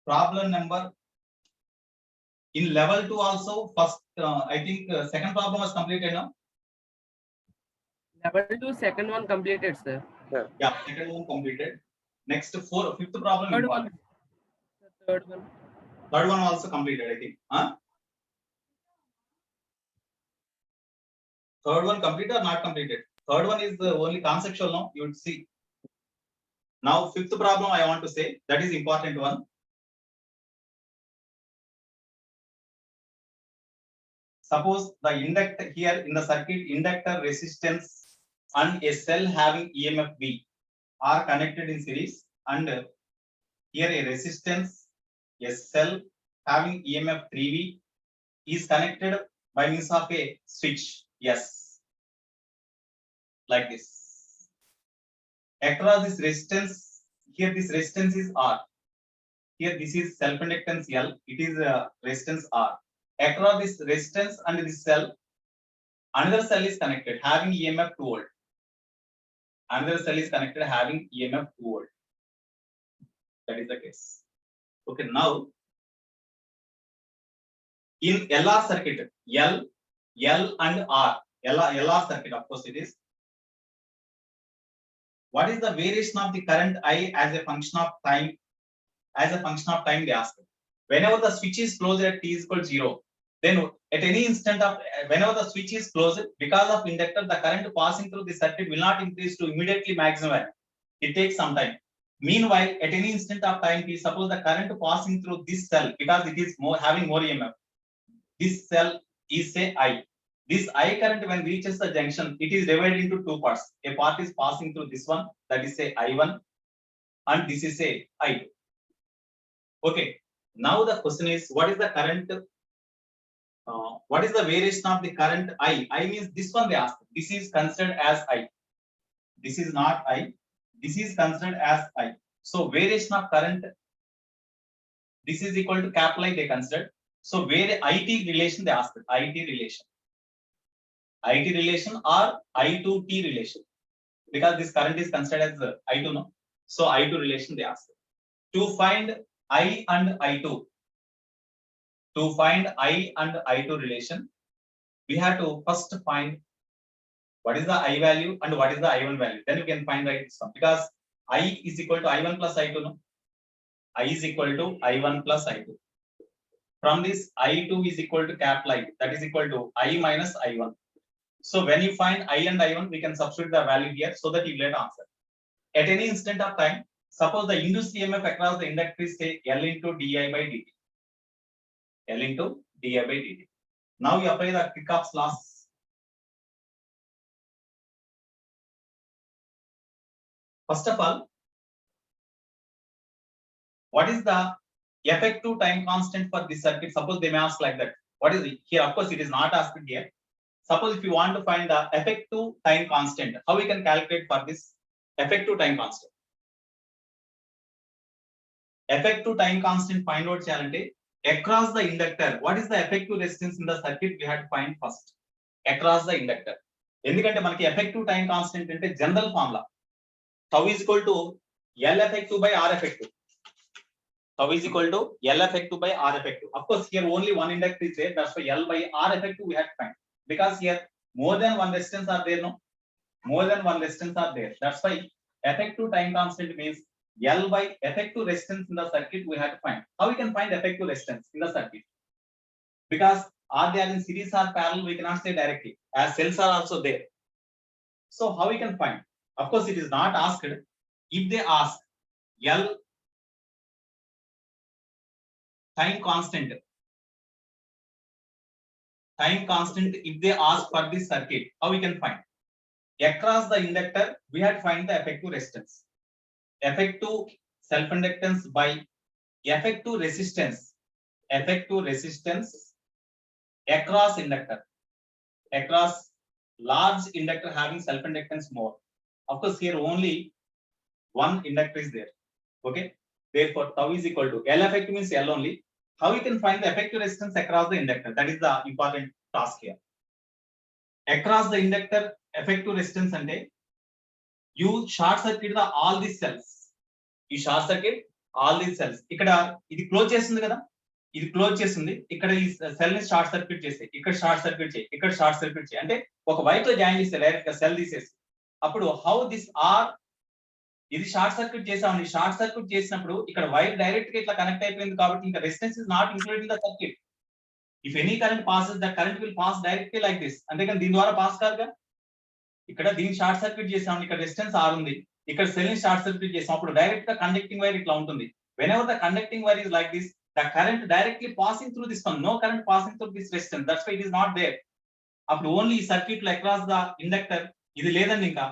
problem number. In level 2 also first I think second problem was completed now. Level 2 second one completed, sir. Yeah, second one completed. Next fifth problem Third important. one. Third one. Third one also completed, I think. Third one completed or not completed? Third one is only conceptual now, you would see. Now fifth problem I want to say, that is important one. Suppose the inductor here in the circuit, inductor, resistance and a cell having EMF V are connected in series, and here a resistance, a cell having EMF 3V is connected by means of a switch. Yes, like this. Across this resistance, here this resistance is R. Here this is self-inductance L. It is resistance R. Across this resistance and this cell, another cell is connected having EMF 2 volt. Another cell is connected having EMF 2 volt. That is the case. Okay, now in LR circuit, L and R, LR circuit, of course it is. What is the variation of the current I as a function of time? As a function of time, they ask. Whenever the switch is closed at t is equal to 0, then at any instant of whenever the switch is closed, because of inductor, the current passing through the circuit will not increase to immediately maximum value. It takes some time. Meanwhile, at any instant of time t, suppose the current passing through this cell, because it is having more EMF, this cell is say I. This I current when reaches the junction, it is divided into two parts. A part is passing through this one, that is say I1, and this is say I2. Okay, now the question is, what is the current? What is the variation of the current I? I means this one they ask. This is considered as I. This is not I. This is considered as I. So variation of current, this is equal to capital I they considered. So where IT relation they ask, IT relation. IT relation or I2T relation. Because this current is considered as I2, no? So I2 relation they ask. To find I and I2. To find I and I2 relation, we have to first find what is the I value and what is the I1 value. Then you can find right this one. Because I is equal to I1 plus I2, no? I is equal to I1 plus I2. From this, I2 is equal to capital I, that is equal to I minus I1. So when you find I and I1, we can substitute the value here so that you get answer. At any instant of time, suppose the induced EMF across the inductor is say L into di by dt. L into dA by dt. Now you apply the Kirchhoff's laws. First of all, what is the effective time constant for this circuit? Suppose they may ask like that. What is it? Here, of course, it is not asked here. Suppose if you want to find the effective time constant, how we can calculate for this effective time constant? Effective time constant find out cheyalante across the inductor. What is the effective resistance in the circuit? We had to find first across the inductor. ఎందుకంటే మనకి effective time constant అంటే general formula tau is equal to L effective by R effective. Tau is equal to L effective by R effective. Of course, here only one inductor is there. That's why L by R effective we have to find. Because here more than one resistance are there, no? More than one resistance are there. That's why effective time constant means L by effective resistance in the circuit we have to find. How we can find effective resistance in the circuit? Because are they are in series or parallel, we cannot say directly, as cells are also there. So how we can find? Of course, it is not asked. If they ask L time constant, if they ask for this circuit, how we can find? Across the inductor, we have to find the effective resistance. Effective self-inductance by effective resistance across inductor, across large inductor having self-inductance more. Of course, here only one inductor is there. Okay, therefore tau is equal to L effective means L only. How we can find the effective resistance across the inductor? That is the important task here. Across the inductor effective resistance ante you short circuit the all these cells. You short circuit all these cells. ikkada idi close చేస్తుంది కదా, ఇది close చేస్తుంది. ఇక్కడ ఈ cell ని short circuit చేస్తే ఇక్కడ short circuit చేయి, ఇక్కడ షార్ట్ సర్క్యూట్ చేయి, అంటే ఒక వైర్ తో జాయిన్ చేస్తే డైరెక్ట్ గా సెల్ తీసేసి అప్పుడు హౌ దిస్ ఆర్ ఇది షార్ట్ సర్క్యూట్ చేసామని షార్ట్ సర్క్యూట్ చేసినప్పుడు ఇక్కడ వైర్ డైరెక్ట్ గా ఇట్లా కనెక్ట్ అయిపోయింది కాబట్టి ఇంకా resistance is not included in the circuit. If any current passes the current will pass directly like this. అంతేకాని దీని ద్వారా పాస్ కాదుగా. ఇక్కడ దీన్ని షార్ట్ సర్క్యూట్ చేసామని ఇక్కడ రెసిస్టెన్స్ ఆర్ ఉంది, ఇక్కడ సెల్ ని షార్ట్ సర్క్యూట్ చేసాం, అప్పుడు డైరెక్ట్ గా కండక్టింగ్ వైర్ ఇట్లా ఉంటుంది. whenever the conducting wire is like this, the current directly passing through this one, no current passing through this resistance. That's why it is not there. After only circuit across the inductor, ఇది లేదండి. ఇంకా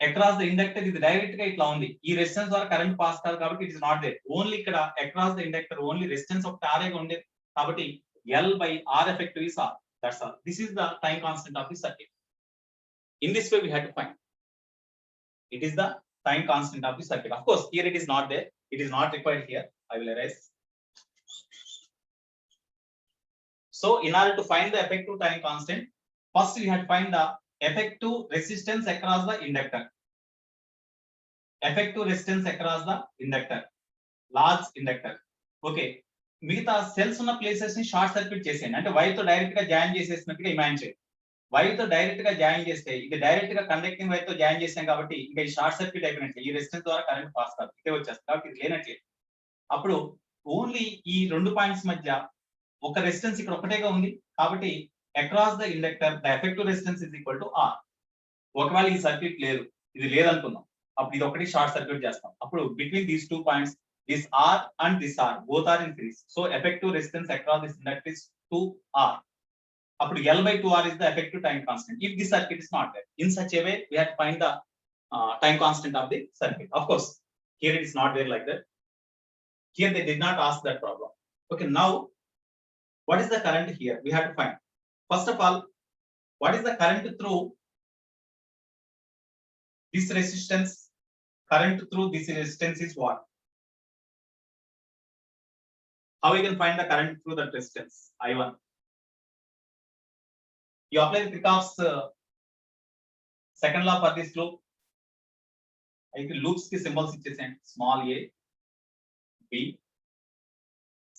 across the inductor ఇది direct గా ఇట్లా ఉంది, ఈ resistance ద్వారా current pass కాదు కాబట్టి it is not there. Only ఇక్కడ across the inductor only resistance ఒకటి ఆర్ గా ఉండేది కాబట్టి L by R effective is R. That's all. This is the time constant of the circuit. In this way we have to find. It is the time constant of the circuit. Of course, here it is not there. It is not required here. I will erase. So, in order to find the effective time constant, first we have to find the effective resistance across the inductor. Effective resistance across the inductor, large inductor. Okay. మిగతా cells ఉన్న places ని short circuit చేసేయండి. అంటే wire తో direct గా join చేసేసినట్టుగా imagine చేయండి. Wire తో direct గా జాయిన్ చేస్తే ఇది డైరెక్ట్ గా కండక్టింగ్ వైర్ తో జాయిన్ చేసాం కాబట్టి ఇంకా ఈ షార్ట్ సర్క్యూట్ అయిపోయినట్లే, ఈ రెసిస్టెన్స్ ద్వారా కరెంట్ పాస్ కాదు, ఇదే వచ్చేస్తుంది కాబట్టి ఇది లేనట్లే. అప్పుడు ఓన్లీ ఈ రెండు పాయింట్స్ మధ్య ఒక రెసిస్టెన్స్ ఇక్కడ ఒకటేగా ఉంది కాబట్టి across the inductor the effective resistance is equal to R. ఒకవేళ ఈ సర్క్యూట్ లేదు, ఇది లేదనుకుందాం, అప్పుడు ఇది ఒకటి షార్ట్ సర్క్యూట్ చేస్తాం. అప్పుడు between these two points this R and this R both are in series. So effective resistance across this inductor is 2R. Appudu L by 2R is the effective time constant. If this circuit is not there, in such a way we have to find the time constant of the circuit. Of course, here it is not there like that. Here they did not ask that problem. Okay, now what is the current here? We have to find. First of all, what is the current through this resistance? Current through this resistance is what? How we can find the current through that resistance? I1. You apply the Kirchhoff's second law for this loop. I think loops ki symbols ichesandi. Small a, b,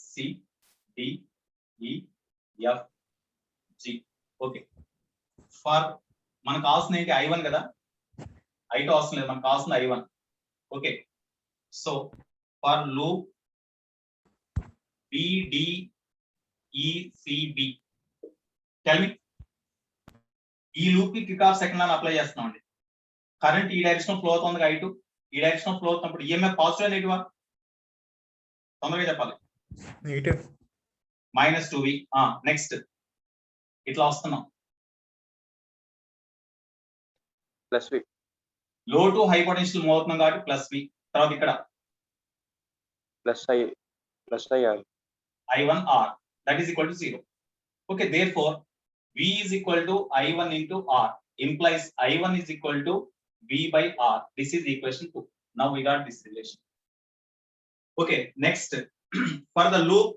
c, d, e, f, g. Okay. For మనకు కావాల్సిన ఏంటి I1 కదా, I2 అవసరం లేదు, మనకు కావాల్సిన I1. Okay. So for loop B, D, E, C, B. Tell me. ఈ loop కి కిర్చాఫ్ సెకండ్ లా అప్లై చేస్తున్నామండి. కరెంట్ ఈ డైరెక్షన్ ఫ్లో అవుతుంది I2, ఈ డైరెక్షన్ ఫ్లో అవుతున్నప్పుడు ఈఎంఎఫ్ పాజిటివ్ నెగిటివ్? తొందరగా చెప్పాలి. నెగిటివ్. Minus 2v. నెక్స్ట్ ఇట్లా వస్తున్నాం. Plus V. లో టు హై పొటెన్షియల్ మూవ్ అవుతున్నాం కాబట్టి ప్లస్ వి. తర్వాత ఇక్కడ plus IR I1 R that is equal to 0. Okay, therefore V is equal to I1 into R implies I1 is equal to V by R. This is equation 2. Now we got this relation. Okay, next for the loop,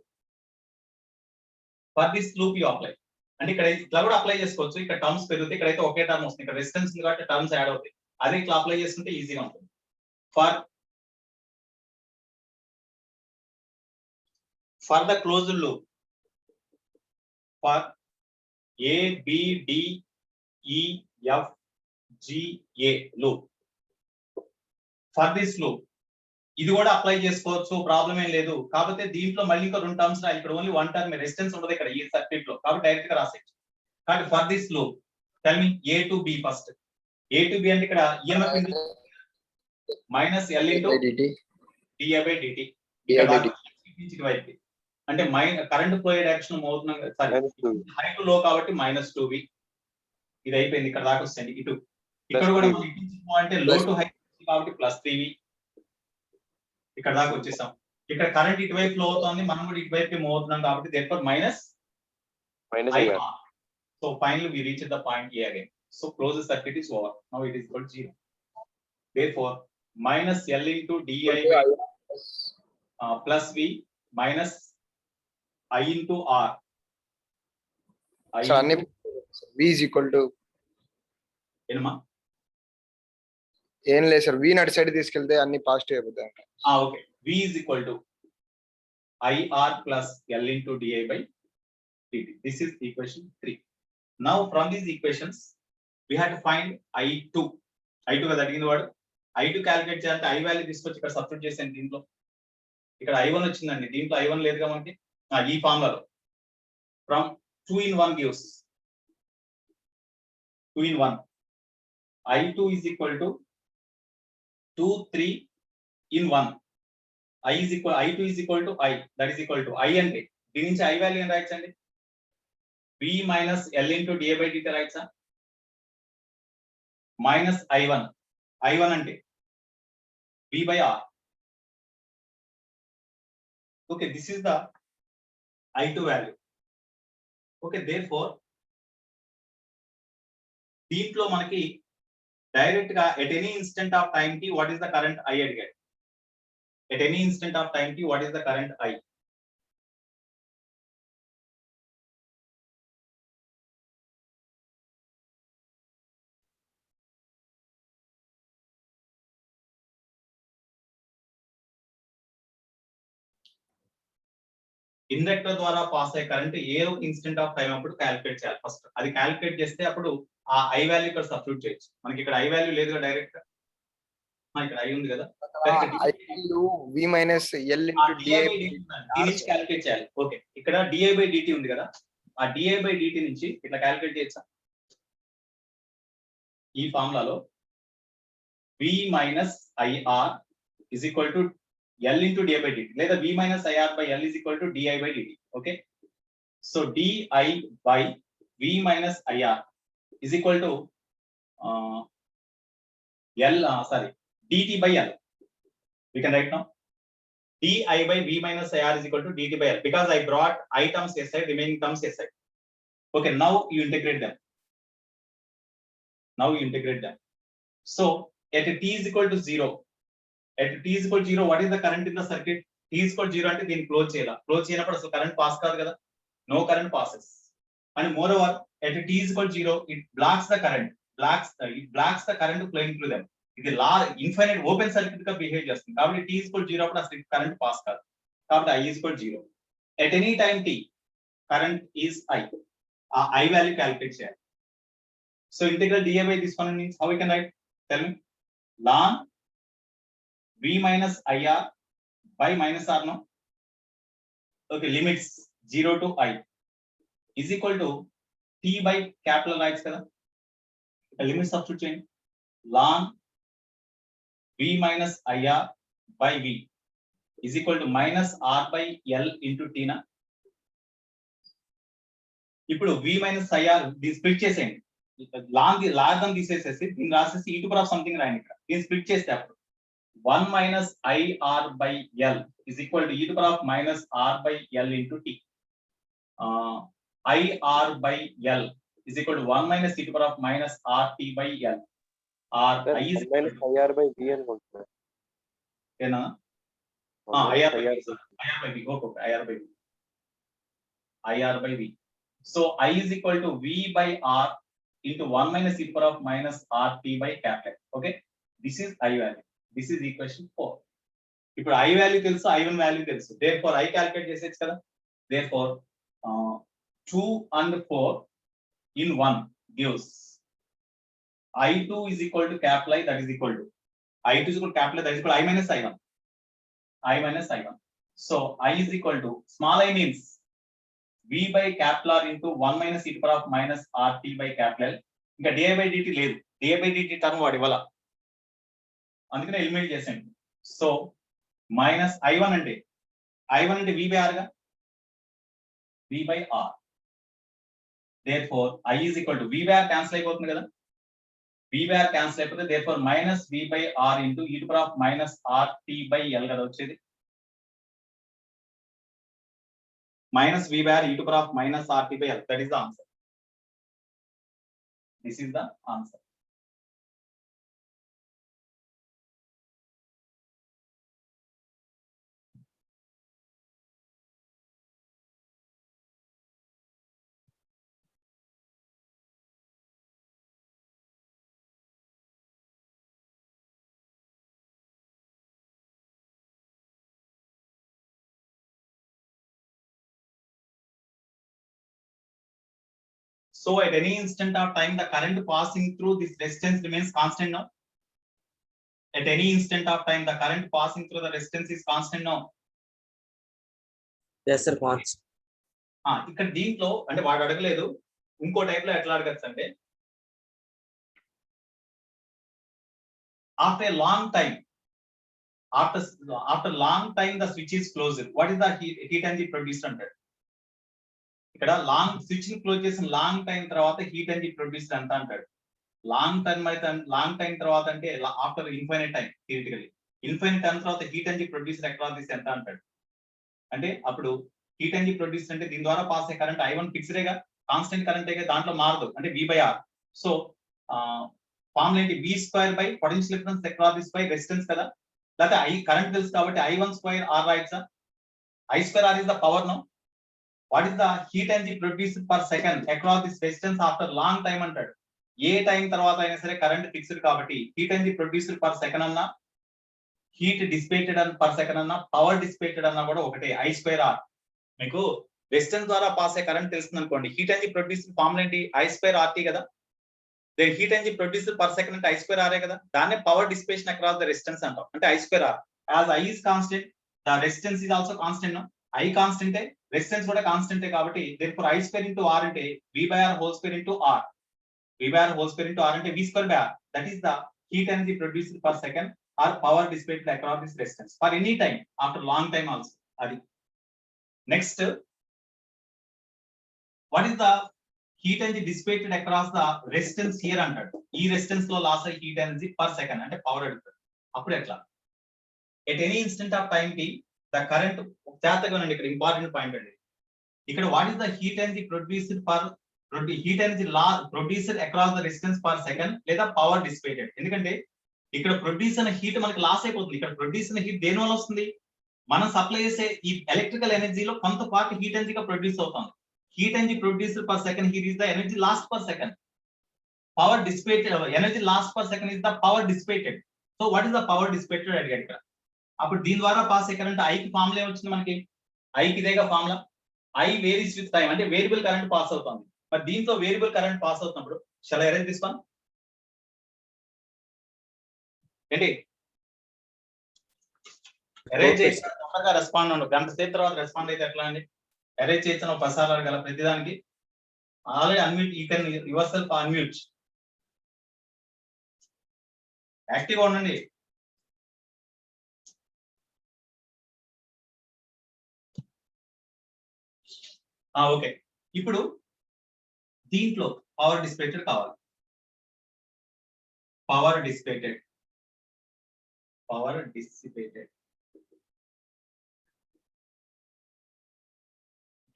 for this loop you apply. అంటే ఇక్కడ ఇట్లా కూడా apply చేసుకోవచ్చు. ఇక్కడ terms పెరుగుతాయి, ఇక్కడైతే ఒకే term వస్తుంది. ఇక్కడ రెసిస్టెన్స్ ఉంది కాబట్టి టర్మ్స్ యాడ్ అవుతాయి. అదే ఇట్లా అప్లై చేసుకుంటే ఈజీగా ఉంటుంది. For the closed loop, for A, B, D, E, F, G, A loop. For this loop, ఇది కూడా అప్లై చేసుకోవచ్చు, ప్రాబ్లం ఏం లేదు. కాకపోతే దీంట్లో మళ్ళీ ఇంకా 2 టర్మ్స్ రాయాలి. ఇక్కడ ఓన్లీ 1 టర్మ్ రెసిస్టెన్స్ ఉండదు ఇక్కడ ఈ సర్క్యూట్ లో, కాబట్టి డైరెక్ట్ గా రాసేయచ్చు. కాబట్టి for this loop tell me A to B first. A to B అంటే ఇక్కడ EMF minus L into DI by dt. అంటే కరెంట్ ఫ్లో డైరెక్షన్ మూవ్ అవుతున్నాం. సారీ, హై టు లో కాబట్టి మైనస్ 2v. ఇది అయిపోయింది, ఇక్కడ దాకా వస్తుంది. ఇటు ఇక్కడ కూడా అంటే లో టు హై కాబట్టి ప్లస్ 3v. ఇక్కడ దాకా వచ్చేసాం. ఇక్కడ కరెంట్ ఇటువైపు ఫ్లో అవుతుంది, మనం కూడా ఇటువైపు మూవ్ అవుతున్నాం కాబట్టి therefore minus IR. So finally we reach the point A again. So close the circuit is over. Now it is equal to 0. Therefore minus L into DI by plus V minus I into R. So V is equal to ఏనమ్మా? ఏం లేదు sir, V నట్ side తీసుకెళ్తే అన్ని positive అయిపోతాయి. Okay, V is equal to IR plus L into DI by dt. This is equation 3. Now from these equations we have to find I2. I2 కదా అడిగిన వాడు. I2 calculate చేయాలంటే I value తీసుకొచ్చి ఇక్కడ substitute చేసాను. దీంట్లో ఇక్కడ I1 వచ్చిందండి, దీంట్లో I1 లేదుగా మనకి. ఈ ఫార్ములాలో from 2 in 1 gives 2 in 1. I2 is equal to 2 3 in 1. I2 is equal to I, that is equal to I అంటే దీని నుంచి I వాల్యూ ఏం రాయొచ్చు అండి? V minus L into DI by dt రాయొచ్చా? మైనస్ I1 అంటే V by R. Okay, this is the I2 value. Okay, therefore దీంట్లో మనకి డైరెక్ట్ గా at any instant of time t what is the current I అడిగాడు. At any instant of time t what is the current I? Inductor ద్వారా pass అయ్యే current ఏ ఒక instant of time అప్పుడు calculate చేయాలి first. అది calculate చేస్తే అప్పుడు ఆ ఐ వాల్యూ ఇక్కడ సబ్స్టిట్యూట్ చేయొచ్చు. మనకి ఇక్కడ ఐ వాల్యూ లేదు కదా డైరెక్ట్ గా, ఇక్కడ ఐ ఉంది కదా. V minus L into DI నుంచి క్యాలిక్యులేట్ చేయాలి. ఓకే, ఇక్కడ DI by dt ఉంది కదా, ఆ DI by dt నుంచి ఇట్లా క్యాలిక్యులేట్ చేయొచ్చా? ఈ ఫార్ములాలో V minus IR is equal to L into DI by dt లేదా V minus IR by L is equal to DI by dt. Okay, so DI by V minus IR is equal to dt by L. We can write now DI by V minus IR is equal to dt by L because I brought I terms aside, remaining terms aside. Okay, now you integrate them. So at t is equal to 0, at t is equal to 0 what is the current in the circuit? T is equal to 0 అంటే దీన్ని close చేయాలి. Close చేయనప్పుడు అసలు current pass కాదు కదా, no current passes. And moreover at t is equal to 0 it blocks the current, blocks the current flowing through them. ఇది infinite open circuit గా behave చేస్తుంది కాబట్టి t is equal to 0 అప్పుడు అసలు కరెంట్ పాస్ కాదు. కాబట్టి I is equal to 0. At any time t current is I. ఆ I value calculate చేయాలి. So integral DI by this one means how we can write? Tell me. Ln V minus IR by minus R, no? Okay, limits 0 to I is equal to T by capital rights kada. Limit substitute change. Ln V minus IR by V is equal to minus R by L into T na. ఇప్పుడు v minus IR దీన్ని split చేసేయండి. లాగం తీసేసేసి దీన్ని రాసేసి e to power of something రాయండి. ఇక్కడ దీన్ని స్ప్లిట్ చేస్తే అప్పుడు 1 minus IR by L is equal to e to power of minus R by L into T. IR by L is equal to 1 minus e to power of minus R T by L. R I is minus IR by B అనుకుంటున్నా. ఏనా IR by B. Okay IR by B. IR by V. So I is equal to V by R into 1 minus e to the power of minus RT by capital. Okay. This is I value. This is equation 4. ఇప్పుడు I value తెలుసు, I1 value తెలుసు. Therefore I calculate చేసేచ్చు కదా. Therefore 2 and 4 in 1 gives I2 is equal to capital I, that is equal to I2 is equal to capital I, that is equal to I minus I1. I minus I1. So I is equal to small I means V by capital R into 1 minus e to the power of minus RT by capital L. ఇంకా di by dt లేదు, di by dt term వాడి వల్ల అందుకనే eliminate చేసాను. So minus I1 అంటే V by R గా, V by R. Therefore I is equal to V by R cancel అయిపోతుంది కదా, V by R క్యాన్సిల్ అయిపోతే therefore minus V by R into e to the power of minus RT by L కదా వచ్చేది. Minus V by R e to the power of minus RT by L. That is the answer. This is the answer. So at any instant of time, the current passing through this resistance remains constant now. At any instant of time, the current passing through the resistance is constant now. Yes sir, constant. ఇక్కడ దీంట్లో అంటే వాడు అడగలేదు, ఇంకో type లో ఎట్లా అడగచ్చు అంటే after long time the switch is closed. What is the heat energy produced అంటాడు. ఇక్కడ స్విచ్ ని క్లోజ్ చేసిన లాంగ్ టైం తర్వాత హీట్ ఎనర్జీ ప్రొడ్యూస్ ఎంత అంటాడు. లాంగ్ టైం తర్వాత అంటే after infinite time, theoretically infinite time తర్వాత హీట్ ఎనర్జీ ప్రొడ్యూస్ అక్రాస్ ఎంత అంటాడు. అంటే అప్పుడు హీట్ ఎనర్జీ ప్రొడ్యూస్ అంటే దీని ద్వారా పాస్ అయ్యే కరెంట్ I1 ఫిక్స్డేగా, కాన్స్టెంట్ కరెంట్ అయితే దాంట్లో మారదు, అంటే V by R. So formula ఏంటి, V square by potential difference across this by resistance కదా, లేకపోతే I కరెంట్ తెలుసు కాబట్టి I1 స్క్వేర్ R రాయొచ్చా. I square R is the power no. What is the heat energy produced per second across this distance after long time అంటాడు. ఏ time తర్వాత అయినా సరే current fixed కాబట్టి heat energy produced per second అన్నా, heat dissipated per second అన్నా, power dissipated అన్నా కూడా ఒకటే, I స్క్వేర్ R. మీకు రెసిస్టెన్స్ ద్వారా పాస్ అయ్యే కరెంట్ తెలుస్తుంది అనుకోండి, హీట్ ఎనర్జీ ప్రొడ్యూస్డ్ ఫార్ములా ఏంటి, I స్క్వేర్ RT కదా. Heat energy produced per second అంటే I స్క్వేర్ R కదా, దాన్నే power dissipation across the resistance అంటాం, అంటే I square R. As I is constant, the resistance is also constant no. I constant, resistance కూడా constant కాబట్టి therefore I square into R అంటే V by R whole square into R. V by R whole square into R అంటే V square by R. That is the heat energy produced per second or power dissipated across this resistance for any time after long time also. అది next, what is the heat energy dissipated across the resistance here అంటాడు. ఈ resistance లో loss అయ్యే heat energy per second అంటే power అడుగుతాడు. అప్పుడు ఎట్లా, at any instant of time కి ద కరెంట్ జాగ్రత్తగా ఉండండి, ఇక్కడ ఇంపార్టెంట్ పాయింట్ అండి. ఇక్కడ what is the heat energy produced per heat energy produced across the resistance per second లేదా పవర్ డిసిపేటెడ్. ఎందుకంటే ఇక్కడ ప్రొడ్యూస్ అయిన హీట్ మనకి లాస్ అయిపోతుంది. ఇక్కడ ప్రొడ్యూస్ అయిన హీట్ దేని వల్ల వస్తుంది, మనం సప్లై చేసే ఈ ఎలక్ట్రికల్ ఎనర్జీలో కొంత పార్ట్ హీట్ ఎనర్జీగా ప్రొడ్యూస్ అవుతుంది. Heat energy produced per second heat is the energy last per second. Power dissipated, energy last per second is the power dissipated. So what is the power dissipated అడిగాడు ఇక్కడ. అప్పుడు దీని ద్వారా pass అయ్యే current ఐకి formula వచ్చింది మనకి, ఐకి ఇదేగా formula. I varies with time అంటే వేరియబుల్ కరెంట్ పాస్ అవుతుంది. మరి దీంతో వేరియబుల్ కరెంట్ పాస్ అవుతున్నప్పుడు shall I arrange this one ఏంటి, అరేంజ్ చేసి తొందరగా రెస్పాండ్ అవ్వండి. గంట సేపు తర్వాత రెస్పాండ్ అయితే ఎట్లా అండి, అరేంజ్ చేసిన ప్రసారాలు అడగల ప్రతిదానికి. Already unmute, you can your self unmute, యాక్టివ్గా ఉండండి. ఓకే, ఇప్పుడు దీంట్లో పవర్ డిసిపేటెడ్ కావాలి. పవర్ డిసిపేటెడ్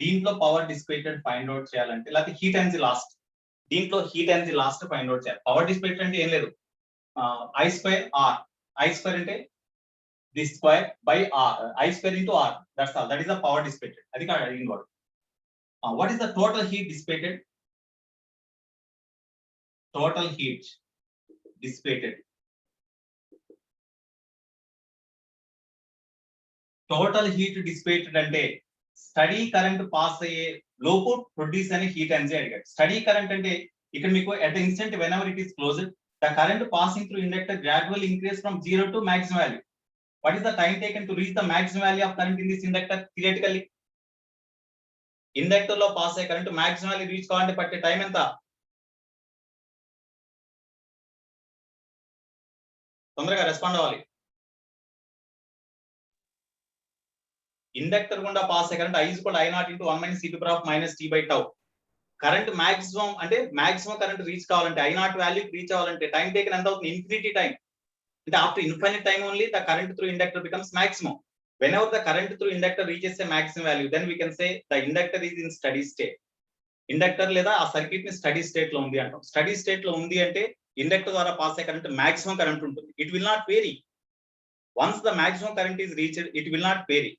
దీంట్లో పవర్ డిసిపేటెడ్ ఫైండ్ అవుట్ చేయాలంటే, లేకపోతే హీట్ ఎనర్జీ లాస్ట్, దీంట్లో heat energy last find out చేయాలి. పవర్ డిసిపేటెడ్ అంటే ఏం లేదు, I square R. I square అంటే this square by R, I square into R, that's all. That is the power dissipated. అది కాదు అడిగిన వాడు. What is the total heat dissipated? Total heat dissipated. Total heat dissipated అంటే study current pass అయ్యే లోపు produce అనే heat energy అడిగాడు. Study current అంటే ఇక్కడ మీకు at the instant whenever it is closed, the current passing through inductor gradually increase from 0 to maximum value. What is the time taken to reach the maximum value of current in this inductor? Theoretically, inductor లో pass అయ్యే current maximum value reach కావాలంటే పట్టే time ఎంత? తొందరగా respond అవ్వాలి. Inductor గుండా pass అయ్యే current I is equal to I naught into 1 minus e to the power of minus t by tau. Current maximum అంటే మాక్సిమం కరెంట్ రీచ్ కావాలంటే I naught value reach అవ్వాలంటే time taken ఎంత అవుతుంది? Infinity time. అంటే after infinite time only the current through inductor becomes maximum. Whenever the current through inductor reaches a maximum value, then we can say the inductor is in steady state. Inductor లేదా ఆ circuit ని steady state లో ఉంది అంటాం. Steady state లో ఉంది అంటే inductor ద్వారా పాస్ అయ్యే కరెంట్ మాక్సిమం కరెంట్ ఉంటుంది. It will not vary. Once the maximum current is reached, it will not vary.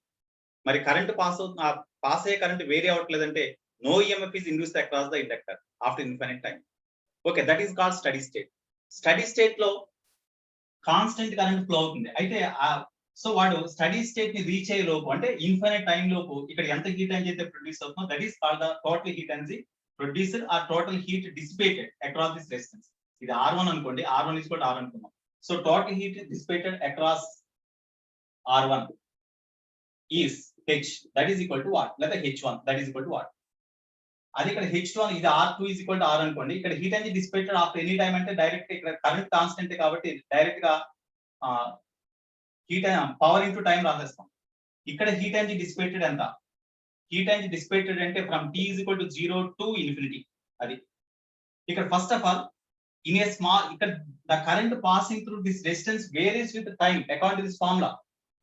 మరి కరెంట్ పాస్ అయ్యే కరెంట్ వేరీ అవ్వట్లేదంటే no EMF is induced across the inductor after infinite time. Okay, that is called steady state. Steady state లో constant current flow అవుతుంది. అయితే so వాడు steady state ని reach అయ్యే లోపు అంటే ఇన్ఫినిట్ టైం లోపు ఇక్కడ ఎంత హీట్ ఎనర్జీ అయితే ప్రొడ్యూస్ అవుతుందో that is called the total heat energy produced or total heat dissipated across this resistance. ఇది R1 అనుకోండి, R1 is equal to R అనుకున్నాం. So total heat dissipated across R1 is H, that is equal to what? లేదా H1, that is equal to what? అది ఇక్కడ H1, ఇది R2 is equal to R అనుకోండి. ఇక్కడ heat energy dissipated after any time అంటే direct ఇక్కడ current constant కాబట్టి direct గా హీట్ పవర్ ఇంటూ టైం రాసేస్తాం. ఇక్కడ హీట్ ఎనర్జీ డిసిపేటెడ్ ఎంత? హీట్ ఎనర్జీ డిసిపేటెడ్ అంటే from T is equal to 0 to infinity. అది ఇక్కడ first of all in a small, ఇక్కడ the current passing through this resistance varies with time according to this formula.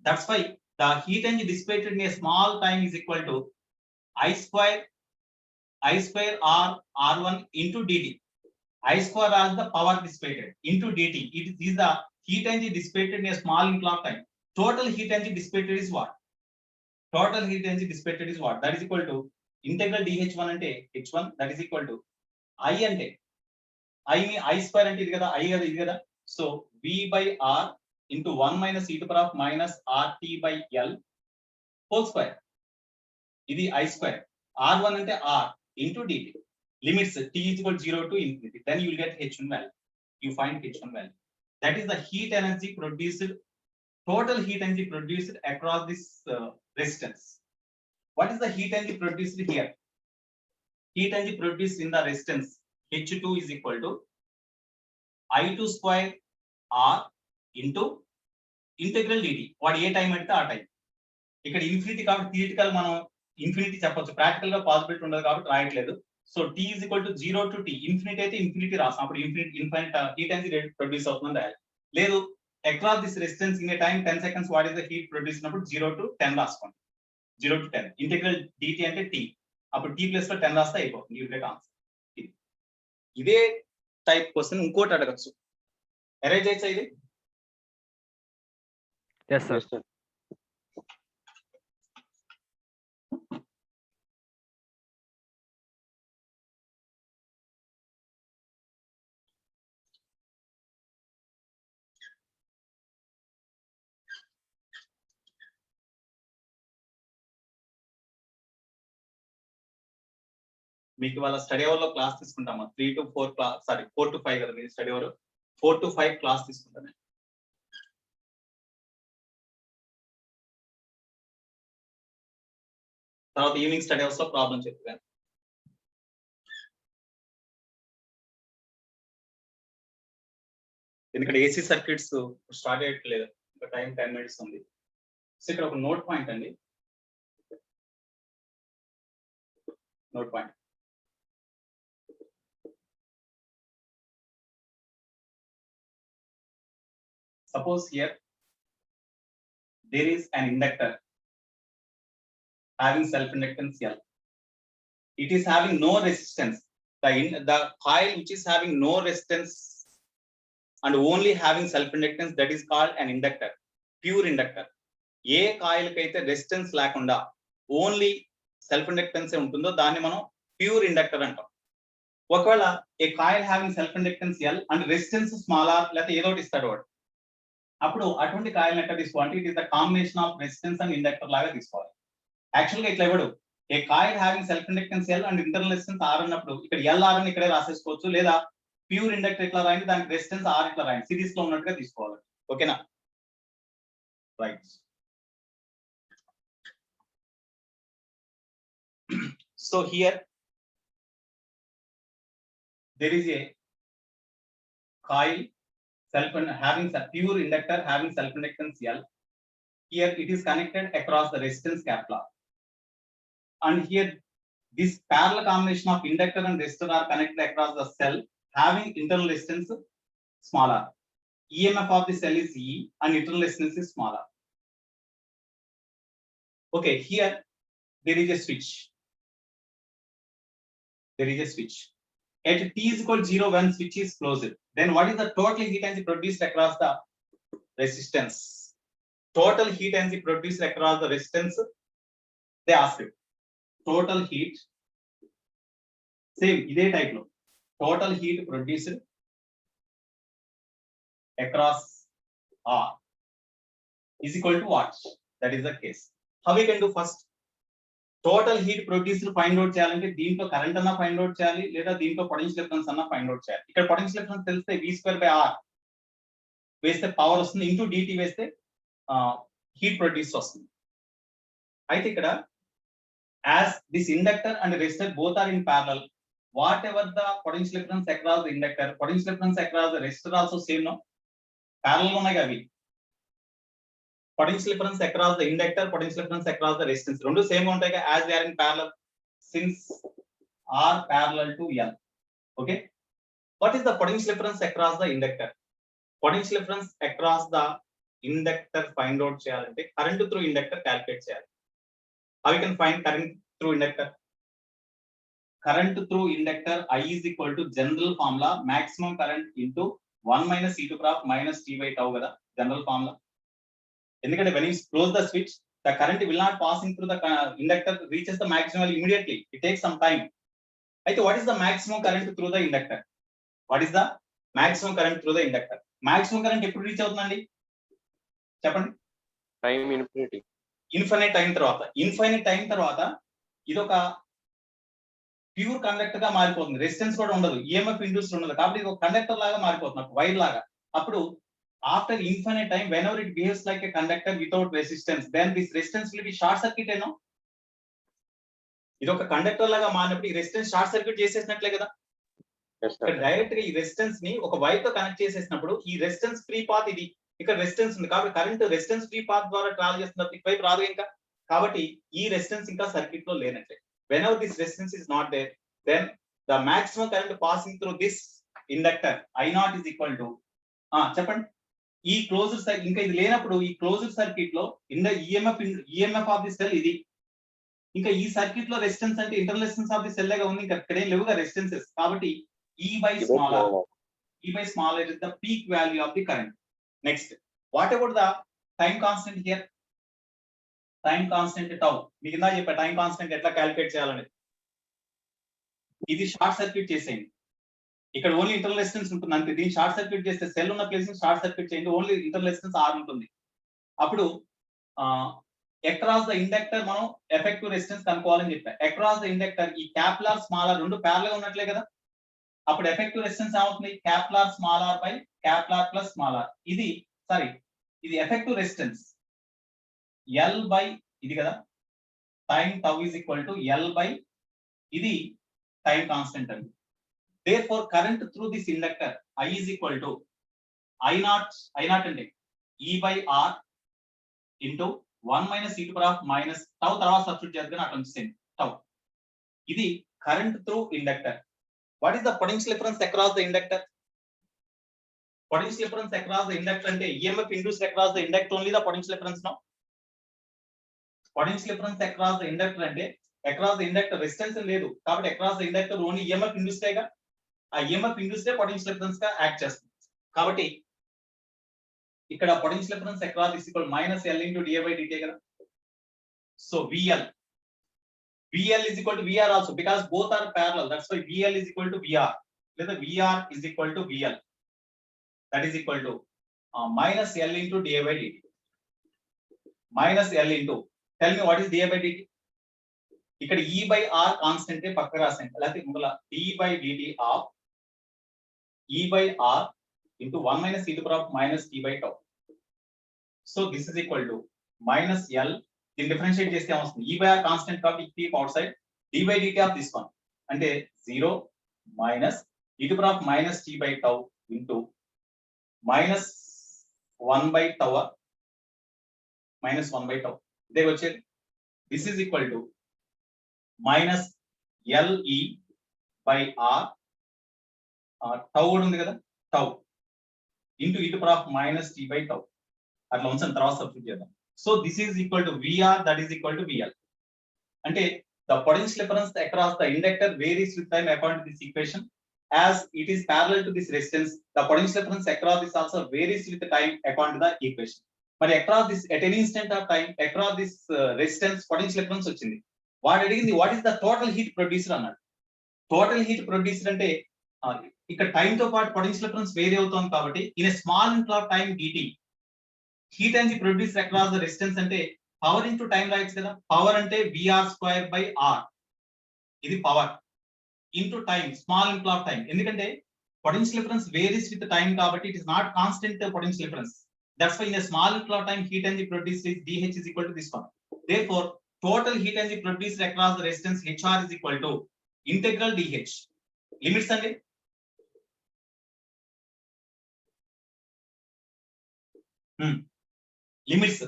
That's why the heat energy dissipated in a small time is equal to I square R R1 into dt. I square as the power dissipated into dt. It is the heat energy dissipated in a small interval of time. Total heat energy dissipated is what? Total heat energy dissipated is what? That is equal to integral dH1 ante H1, that is equal to I ante I square ante idi kada, I kada idi kada. So V by R into 1 minus e to the power of minus RT by L whole square. Idi I square. R1 ante R into dt. Limits T is equal to 0 to infinity. Then you will get H1 value. You find H1 value. That is the heat energy produced, total heat energy produced across this resistance. What is the heat energy produced here? Heat energy produced in the resistance H2 is equal to I2 square R into integral dt. What A time అంటే ఆ time. ఇక్కడ infinity కాబట్టి theoretical మనం infinity చెప్పొచ్చు, practical గా possibility ఉండదు కాబట్టి రాయట్లేదు. So T is equal to 0 to T. Infinity అయితే ఇన్ఫినిటీ రాస్తాం, అప్పుడు ఇన్ఫినిట్ హీట్ ఎనర్జీ ప్రొడ్యూస్ అవుతుందని రాయాలి. లేదు across this resistance in a time 10 seconds what is the heat produce అయినప్పుడు 0 to 10 రాసుకోండి. 0 to 10 ఇంటిగ్రల్ dt అంటే T, అప్పుడు T ప్లస్ లో 10 రాస్తే అయిపోతుంది. You get answer. ఇదే టైప్ క్వశ్చన్ ఇంకోటి అడగచ్చు. అరేంజ్ చేయొచ్చా ఇది? yes sir. మీకు వాళ్ళ స్టడీ అవర్ లో క్లాస్ తీసుకుంటామా? 3 to 4 క్లాస్, సారీ 4 to 5 కదా మీరు స్టడీ అవర్. 4 to 5 క్లాస్ తీసుకుంటాను. తర్వాత ఈవినింగ్ స్టడీ అవర్స్ లో ప్రాబ్లం చెప్తాను. ఎందుకంటే ఏసీ సర్క్యూట్స్ స్టార్ట్ అయ్యట్లేదు, ఇంకా టైం 10 minutes ఉంది. సో ఇక్కడ ఒక నోట్ పాయింట్ అండి, note point. suppose here there is an inductor having self-inductance L. It is having no resistance. The coil which is having no resistance and only having self-inductance, that is called an inductor, pure inductor. A coil కైతే resistance లేకుండా only self inductance ఉంటుందో దాన్ని మనం pure inductor అంటాం. ఒకవేళ a coil having self inductance L and resistance small R లేకపోతే ఏదో ఒకటి ఇస్తాడు వాడు, అప్పుడు అటువంటి కాయిల్ ఎట్లా తీసుకోవాలంటే it is the combination of resistance and inductor లాగా తీసుకోవాలి. యాక్చువల్ గా ఇట్లా ఇవ్వడు. A coil having self inductance L and internal resistance R అన్నప్పుడు ఇక్కడ ఎల్ ఆర్ అని ఇక్కడే రాసేసుకోవచ్చు, లేదా ప్యూర్ ఇండక్టర్ ఇట్లా రాయండి, దానికి రెసిస్టెన్స్ ఆర్ ఇట్లా రాయండి, సిరీస్ లో ఉన్నట్టుగా తీసుకోవాలి. ఓకేనా? Right. So here there is a coil having pure inductor having self inductance L. Here it is connected across the resistance capital R. And here this parallel combination of inductor and resistor are connected across the cell having internal resistance small r. EMF of the cell is E and internal resistance is small r. Okay, here there is a switch. There is a switch. At t is equal to 0 when switch is closed, then what is the total heat energy produced across the resistance? Total heat energy produced across the resistance, they asked. Total heat, same ఇదే type లో, total heat produced across R is equal to what? That is the case. How we can do first? Total heat produced find out చేయాలంటే దీంట్లో current అన్నా find out చేయాలి, లేదా దీంట్లో potential difference అన్నా find out చేయాలి. ఇక్కడ పొటెన్షియల్ డిఫరెన్స్ తెలిస్తే v²/r వేస్తే పవర్ వస్తుంది, ఇంటూ dt వేస్తే హీట్ ప్రొడ్యూస్ వస్తుంది. అయితే ఇక్కడ as this inductor and resistor both are in parallel, whatever the potential difference across the inductor, potential difference across the resistor also same. No parallel ఉన్నాయి అవి. Potential difference across the inductor, potential difference across the resistance, రెండు same ఉంటాయి కదా, as they are in parallel, since R parallel to L. Okay, what is the potential difference across the inductor? Potential difference across the inductor find out చేయాలంటే current through inductor calculate చేయాలి. How we can find current through inductor? Current through inductor I is equal to general formula maximum current into 1 minus e to the power minus t by tau కదా, general formula. ఎందుకంటే when you close the switch, the current will not passing through the inductor reaches the maximum immediately. It takes some time. అయితే what is the maximum current through the inductor? What is the maximum current through the inductor? Maximum current ఎప్పుడు reach అవుతుందండి చెప్పండి? Time infinity. Infinite time తర్వాత, infinite time తర్వాత ఇది ఒక pure conductor గా మారిపోతుంది. రెసిస్టెన్స్ కూడా ఉండదు, ఈఎంఎఫ్ ఇండ్యూస్డ్ ఉండదు, కాబట్టి ఇది ఒక కండక్టర్ లాగా మారిపోతుంది, వైర్ లాగా. అప్పుడు after infinite time, whenever it behaves like a conductor without resistance, then this resistance will be short circuit. ఇది ఒక కండక్టర్ లాగా మారినప్పుడు ఈ రెసిస్టెన్స్ షార్ట్ సర్క్యూట్ చేసేసినట్లే కదా. డైరెక్ట్ గా ఈ రెసిస్టెన్స్ ని ఒక వైర్ తో కనెక్ట్ చేసేసినప్పుడు ఈ రెసిస్టెన్స్ ఫ్రీ పాత్ ఇది, ఇక్కడ రెసిస్టెన్స్ ఉంది కాబట్టి కరెంట్ రెసిస్టెన్స్ ఫ్రీ పాత్ ద్వారా ట్రావెల్ చేస్తున్నప్పుడు ఈ వైపు రాదు ఇంకా, కాబట్టి ఈ రెసిస్టెన్స్ ఇంకా సర్క్యూట్ లో లేనట్లే. whenever this resistance is not there, then the maximum current passing through this inductor I0 is equal to చెప్పండి, ఈ క్లోజ్డ్ సర్క్యూట్ ఇంకా ఇది లేనప్పుడు ఈ క్లోజ్డ్ సర్క్యూట్ లో ఈఎంఎఫ్ ఆఫ్ ది సెల్ ఇది, ఇంకా ఈ సర్క్యూట్ లో రెసిస్టెన్స్ అంటే internal resistance of the cell లాగా ఉంది, ఇంకా ఇక్కడే లేవుగా రెసిస్టెన్సెస్, కాబట్టి E by small r is the peak value of the current. Next, what about the time constant here? Time constant tau, మీకు ఇందా చెప్పా టైం కాన్స్టెంట్ ఎట్లా క్యాలిక్యులేట్ చేయాలని. ఇది షార్ట్ సర్క్యూట్ చేసేయండి, ఇక్కడ ఓన్లీ ఇంటర్నల్ రెసిస్టెన్స్ ఉంటుంది అంతే. దీన్ని షార్ట్ సర్క్యూట్ చేస్తే సెల్ ఉన్న ప్లేస్ ని షార్ట్ సర్క్యూట్ చేయండి, ఓన్లీ ఇంటర్నల్ రెసిస్టెన్స్ R ఉంటుంది. అప్పుడు అక్రాస్ ద ఇండక్టర్ మనం ఎఫెక్టివ్ రెసిస్టెన్స్ కనుక్కోవాలని చెప్పా. అక్రాస్ ద ఇండక్టర్ ఈ క్యాపిటల్ R స్మాల్ r రెండు ప్యారలల్ గా ఉన్నట్లే కదా, అప్పుడు ఎఫెక్టివ్ రెసిస్టెన్స్ ఏమవుతుంది, capital R small r by capital R plus small r. ఇది ఎఫెక్టివ్ రెసిస్టెన్స్ L బై ఇది కదా, time tau is equal to L by ఇది టైం కాన్స్టెంట్ అండి. Therefore, current through this inductor I is equal to I0 అంటే E by R into 1 minus e to the power minus tau తర్వాత substitute చేద్దాం అట్లా ఉంచేయండి tau. ఇది current through inductor. What is the potential difference across the inductor? Potential difference across the inductor ante EMF induced across the inductor only the potential difference now. Potential difference across the inductor ante across the inductor resistance లేదు కాబట్టి across the inductor only EMF induced గా ఆ EMF induced potential difference గా act చేస్తుంది కాబట్టి ఇక్కడ potential difference across is equal minus L into dA by dt కదా. So VL is equal to VR also because both are parallel. That's why VL is equal to VR. లేదా VR is equal to VL. That is equal to minus L into dA by dt. Minus L into. Tell me what is dA by dt? ఇక్కడ E by R constant పక్కన రాసాను. లేకపోతే ముందుల d by dt of E by R into 1 minus e to the power minus t by tau. So this is equal to minus L. దీన్ని differentiate చేస్తే ఏమొస్తుంది E by R constant కాబట్టి keep outside d by dt of this one అంటే 0 minus e to the power minus t by tau into minus 1 by tau minus 1 by tau ఇదే వచ్చేది. This is equal to minus LE by R tau కూడా ఉంది కదా tau into e to the power minus t by tau అట్లా ఉంచండి తర్వాత substitute చేద్దాం. So this is equal to VR, that is equal to VL. Ante the potential difference across the inductor varies with time according to this equation. As it is parallel to this resistance, the potential difference across this also varies with the time according to the equation. But across this at any instant of time across this resistance potential difference వచ్చింది. వాడు అడిగింది what is the total heat producer అన్నాడు. Total heat producer అంటే ఇక్కడ time తో పాటు potential difference vary అవుతుంది కాబట్టి in a small interval of time dt heat energy produced across the resistance అంటే power into time రాయొచ్చు కదా. పవర్ అంటే VR square by R ఇది power into time small interval of time ఎందుకంటే potential difference varies with the time కాబట్టి it is not constant potential difference. That's why in a small interval of time heat energy produced is dH is equal to this one. Therefore total heat energy produced across the resistance HR is equal to integral dH. Limits అండి limits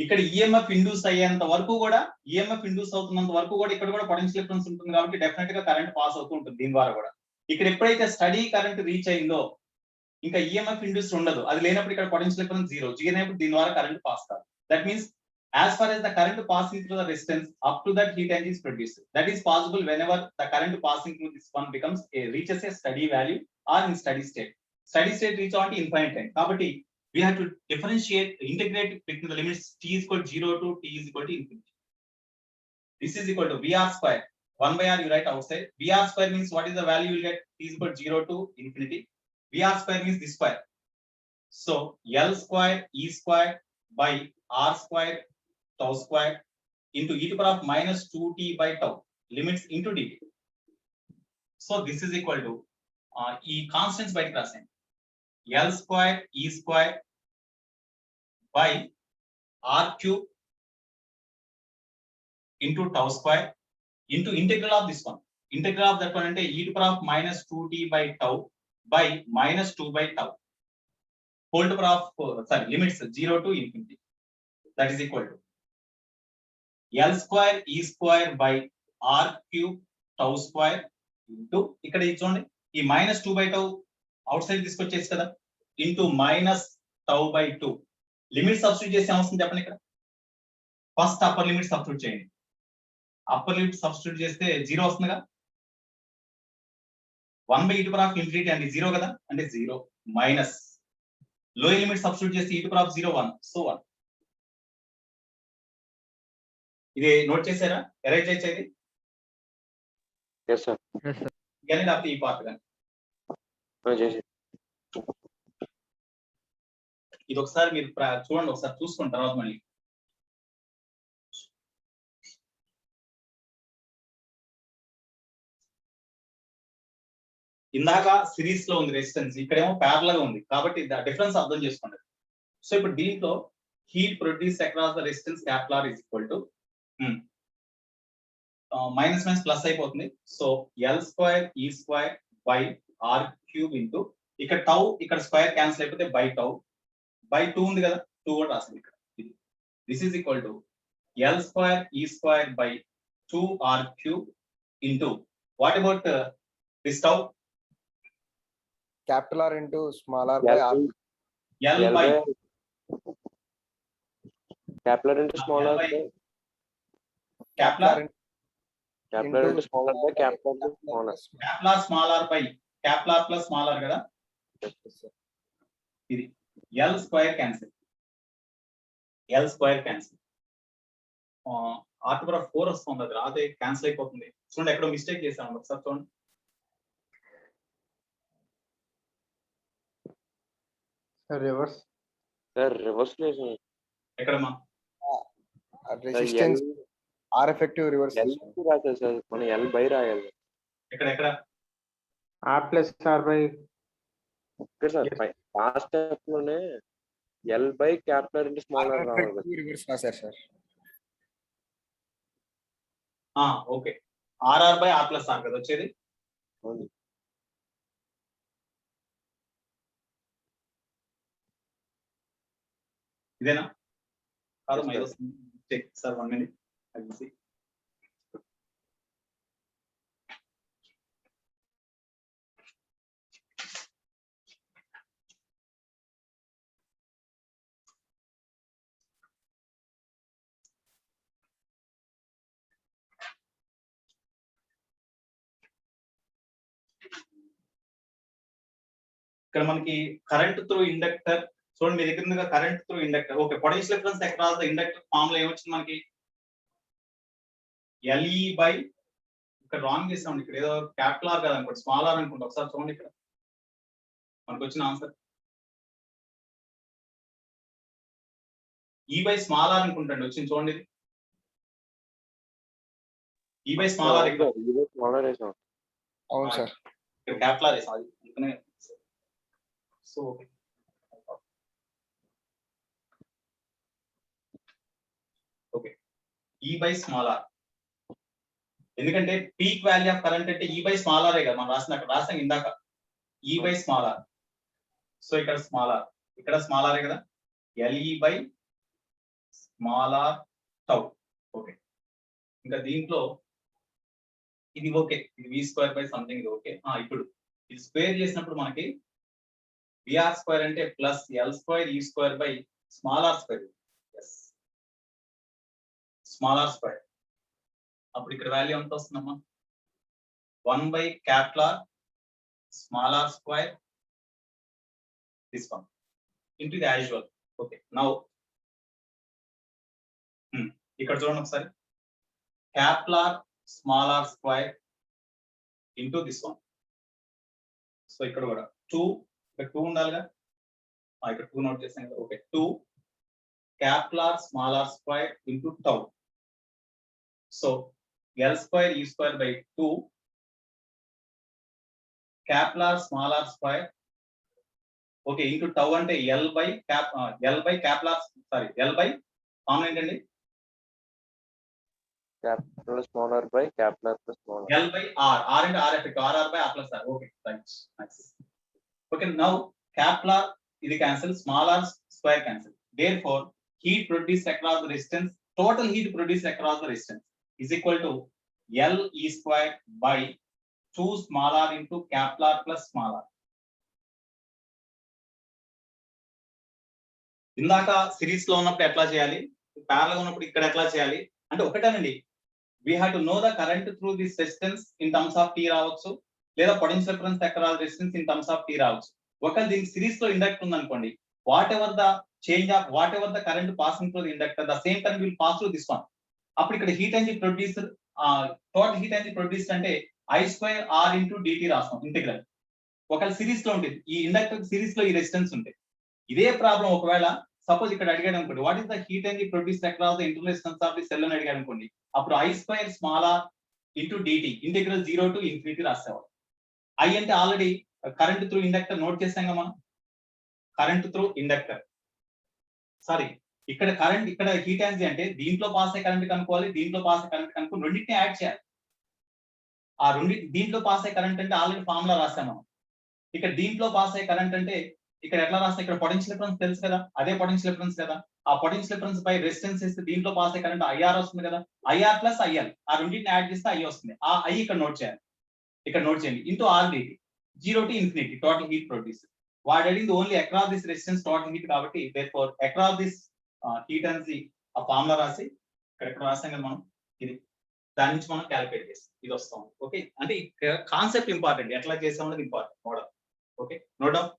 ఇక్కడ EMF induce అయ్యేంత వరకు కూడా EMF induce అవుతున్నంత వరకు కూడా ఇక్కడ కూడా potential difference ఉంటుంది కాబట్టి డెఫినెట్ గా కరెంట్ పాస్ అవుతూ ఉంటుంది దీని ద్వారా కూడా. ఇక్కడ ఎప్పుడైతే స్టడీ కరెంట్ రీచ్ అయిందో ఇంకా ఈఎంఎఫ్ ఇండ్యూస్ ఉండదు. అది లేనప్పుడు ఇక్కడ పొటెన్షియల్ డిఫరెన్స్ జీరో అయినప్పుడు దీని ద్వారా కరెంట్ పాస్ కాదు. That means as far as the current passing through the resistance up to that heat energy is produced. That is possible whenever the current passing through this one becomes reaches a steady value or in steady state. Steady state reach on infinite time. కాబట్టి we have to differentiate, integrate between the limits t is equal to 0 to t is equal to infinity. This is equal to VR square. 1 by R you write outside. VR square means what is the value you will get? T is equal to 0 to infinity. VR square means this square. So L square E square by R square tau square into e to the power of minus 2t by tau limits into dt. So this is equal to e constants by class L square E square by R cube into tau square into integral of this one. Integral of that one ante e to the power of minus 2t by tau by minus 2 by tau whole to the power of limits 0 to infinity. That is equal to L square E square by R cube tau square into ఇక్కడ చూడండి ఈ minus 2 by tau outside తీసుకొచ్చేసి కదా into minus tau by 2 limit substitute చేసి ఏమొస్తుంది చెప్పండి. ఇక్కడ first upper limit substitute చేయండి. అప్పర్ లిమిట్ సబ్స్టిట్యూట్ చేస్తే 0 వస్తుందిగా 1 by e to the power of infinity అంటే 0 కదా అంటే 0 మైనస్ లోయర్ లిమిట్ సబ్స్టిట్యూట్ చేస్తే e to the power of 0 1 so 1. ఇది నోట్ చేశారా? ఎరైజ్ చేసేది yes sir కానీ లేకపోతే ఈ పార్ట్ కానీ చేసి ఇది ఒకసారి మీరు చూడండి, ఒకసారి చూసుకున్న తర్వాత మళ్ళీ ఇందాక సిరీస్ లో ఉంది రెసిస్టెన్స్, ఇక్కడేమో ప్యారలల్ గా ఉంది కాబట్టి డిఫరెన్స్ అర్థం చేసుకోండి. సో ఇప్పుడు దీంట్లో heat produce across the resistance capital R is equal to minus minus plus అయిపోతుంది. So L square E square by R cube into ఇక్కడ టౌ ఇక్కడ స్క్వేర్ క్యాన్సిల్ అయిపోతే బై టౌ బై 2 ఉంది కదా 2 కూడా రాసింది ఇక్కడ. This is equal to L square E square by 2r cube into what about this tau capital R into small r by r. L L by by capital into smaller L by by capital capital into smaller by capital into smaller. capital R small r by capital R plus small r కదా ఇది L square cancel r to power 4 వస్తుంది, అది రాదే cancel అయిపోతుంది. చూడండి ఎక్కడో mistake చేశాను, ఒకసారి చూడండి. Reverse. Sir, reverse చేసాం. ఎక్కడమ్మా Resistance R effective reverse. L రాదు సార్, మనం L బై రాయాలి. ఎక్కడ R plus R by. ఇక్కడ సార్ లాస్ట్ స్టెప్ లోనే L by capital into smaller రావాలి. Reverse రాశారు sir. Okay, RR by R plus R కదా వచ్చేది. అవును. ఇదేనా కాదు, Yes, sir. Minus check sir 1 minute I will see. ఇక్కడ మనకి కరెంట్ త్రూ ఇండక్టర్ చూడండి, మీ దగ్గర ఉంది current through inductor. Okay, potential difference across the inductor formula ఏమొచ్చింది మనకి? LE బై, ఇక్కడ రాంగ్ చేసామండి, ఇక్కడ ఏదో క్యాపిటల్ ఆర్ కదా అనుకోండి, స్మాల్ ఆర్ అనుకుంటా. ఒకసారి చూడండి ఇక్కడ మనకు వచ్చిన answer E by small R అనుకుంటండి వచ్చింది, చూడండి ఇది E బై స్మాల్ ఆర్ ఇక్కడ స్మాలర్ వేసాం. అవును సార్. ఇక్కడ క్యాపిటల్ ఆర్ వేసాం, అది అందుకనే. So okay, E by small R, ఎందుకంటే పీక్ వాల్యూ ఆఫ్ కరెంట్ అంటే E బై స్మాల్ ఆర్ కదా మనం రాసిన, అక్కడ రాసాం ఇందాక E by small R. So ఇక్కడ స్మాల్ ఆర్, ఇక్కడ స్మాల్ ఆర్ కదా, LE by small R tau. Okay, ఇంకా దీంట్లో ఇది ఓకే, ఇది V స్క్వేర్ బై సంథింగ్, ఇది ఓకే. ఇప్పుడు ఇది స్క్వేర్ చేసినప్పుడు మనకి VR స్క్వేర్ అంటే plus L square E square by small R square. Small R square, అప్పుడు ఇక్కడ వాల్యూ ఎంత వస్తుందమ్మా? 1 by capital R small R square this one into the usual. Okay, now ఇక్కడ చూడండి ఒకసారి, capital R small R square into this one. సో ఇక్కడ కూడా 2, ఇక్కడ 2 ఉండాలిగా, ఇక్కడ 2 నోట్ చేసాం కదా. Okay, 2 capital R small R square into tau. So L square E square by 2 capital R small R square, okay, into tau అంటే L by capital R, sorry L by formula ఏంటండి? Capital small R by capital plus small R. L by R, R into R effect, R by R plus R. Okay, thanks. Nice. Okay, now capital R ఇది cancel, small r square cancel. Therefore, heat produced across the resistance, total heat produced across the resistance is equal to L E square by 2 small r into capital R plus small r. ఇందాక series లో ఉన్నప్పుడు ఎట్లా చేయాలి, parallel ఉన్నప్పుడు ఇక్కడ ఎట్లా చేయాలి అంటే ఒకటేనండి. We have to know the current through this resistance in terms of T రావచ్చు, లేదా potential difference across resistance in terms of T రావచ్చు. ఒకవేళ దీనికి సిరీస్ లో ఇండక్టర్ ఉంది అనుకోండి, what ever the current passing through the inductor, the same current will pass through this one. అప్పుడు ఇక్కడ heat energy producer, total heat energy producer అంటే I square R into DT రాస్తాం ఇంటిగ్రల్. ఒకవేళ series లో ఉంటుంది, ఈ ఇండక్టర్ సిరీస్ లో ఈ రెసిస్టెన్స్ ఉంటాయి. ఇదే ప్రాబ్లం ఒకవేళ సపోజ్ ఇక్కడ అడిగాడు అనుకోండి, what is the heat energy produced across the internal resistance of the cell అని అడిగాడు అనుకోండి, అప్పుడు I square small r into DT integral 0 to infinity రాసేవాడు. I అంటే already current through inductor note చేసాం కదా మనం, కరెంట్ త్రూ ఇండక్టర్. సారీ, ఇక్కడ కరెంట్, ఇక్కడ హీట్ ఎనర్జీ అంటే దీంట్లో పాస్ అయ్యే కరెంట్ కనుక్కోవాలి, దీంట్లో పాస్ అయ్యే కరెంట్ కనుక్కొని రెండింటిని యాడ్ చేయాలి. ఆ దీంట్లో పాస్ అయ్యే కరెంట్ అంటే ఆల్రెడీ ఫార్ములా రాసాం మనం. ఇక్కడ దీంట్లో పాస్ అయ్యే కరెంట్ అంటే ఇక్కడ ఎట్లా రాస్తాం, ఇక్కడ పొటెన్షియల్ డిఫరెన్స్ తెలుసు కదా, అదే పొటెన్షియల్ డిఫరెన్స్ కదా. ఆ పొటెన్షియల్ డిఫరెన్స్ బై రెసిస్టెన్స్ ఇస్తే దీంట్లో పాస్ అయ్యే కరెంట్ IR వస్తుంది కదా, IR ప్లస్ IL, ఆ రెండింటిని యాడ్ చేస్తే I వస్తుంది. ఆ I ఇక్కడ నోట్ చేయాలి, ఇక్కడ నోట్ చేయండి, into RDT. 0 to infinity total heat produced. వాడు అడిగింది only across this resistance total heat కాబట్టి therefore అక్రాస్ దిస్ హీట్ అనేది ఆ ఫార్ములా రాసి ఇక్కడ రాసాం కదా మనం ఇది దాని నుంచి మనం క్యాలిక్యులేట్ చేస్తాం ఇది వస్తాం ఓకే అంటే కాన్సెప్ట్ ఇంపార్టెంట్ ఎట్లా చేసాం అనేది important model okay note down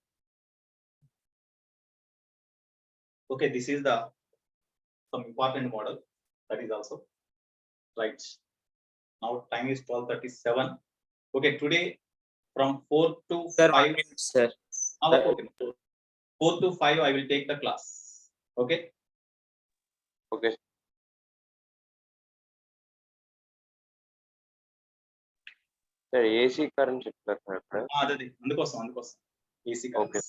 okay this is the some important model that is also right. Now time is 12:37. Okay, today from 4 to Sir, 5. 1 minute, sir. Okay. 4 to 5 I will take the class. Okay. Okay sir AC current చెప్తారు sir ఇక్కడ అదే అందుకోసం AC currents.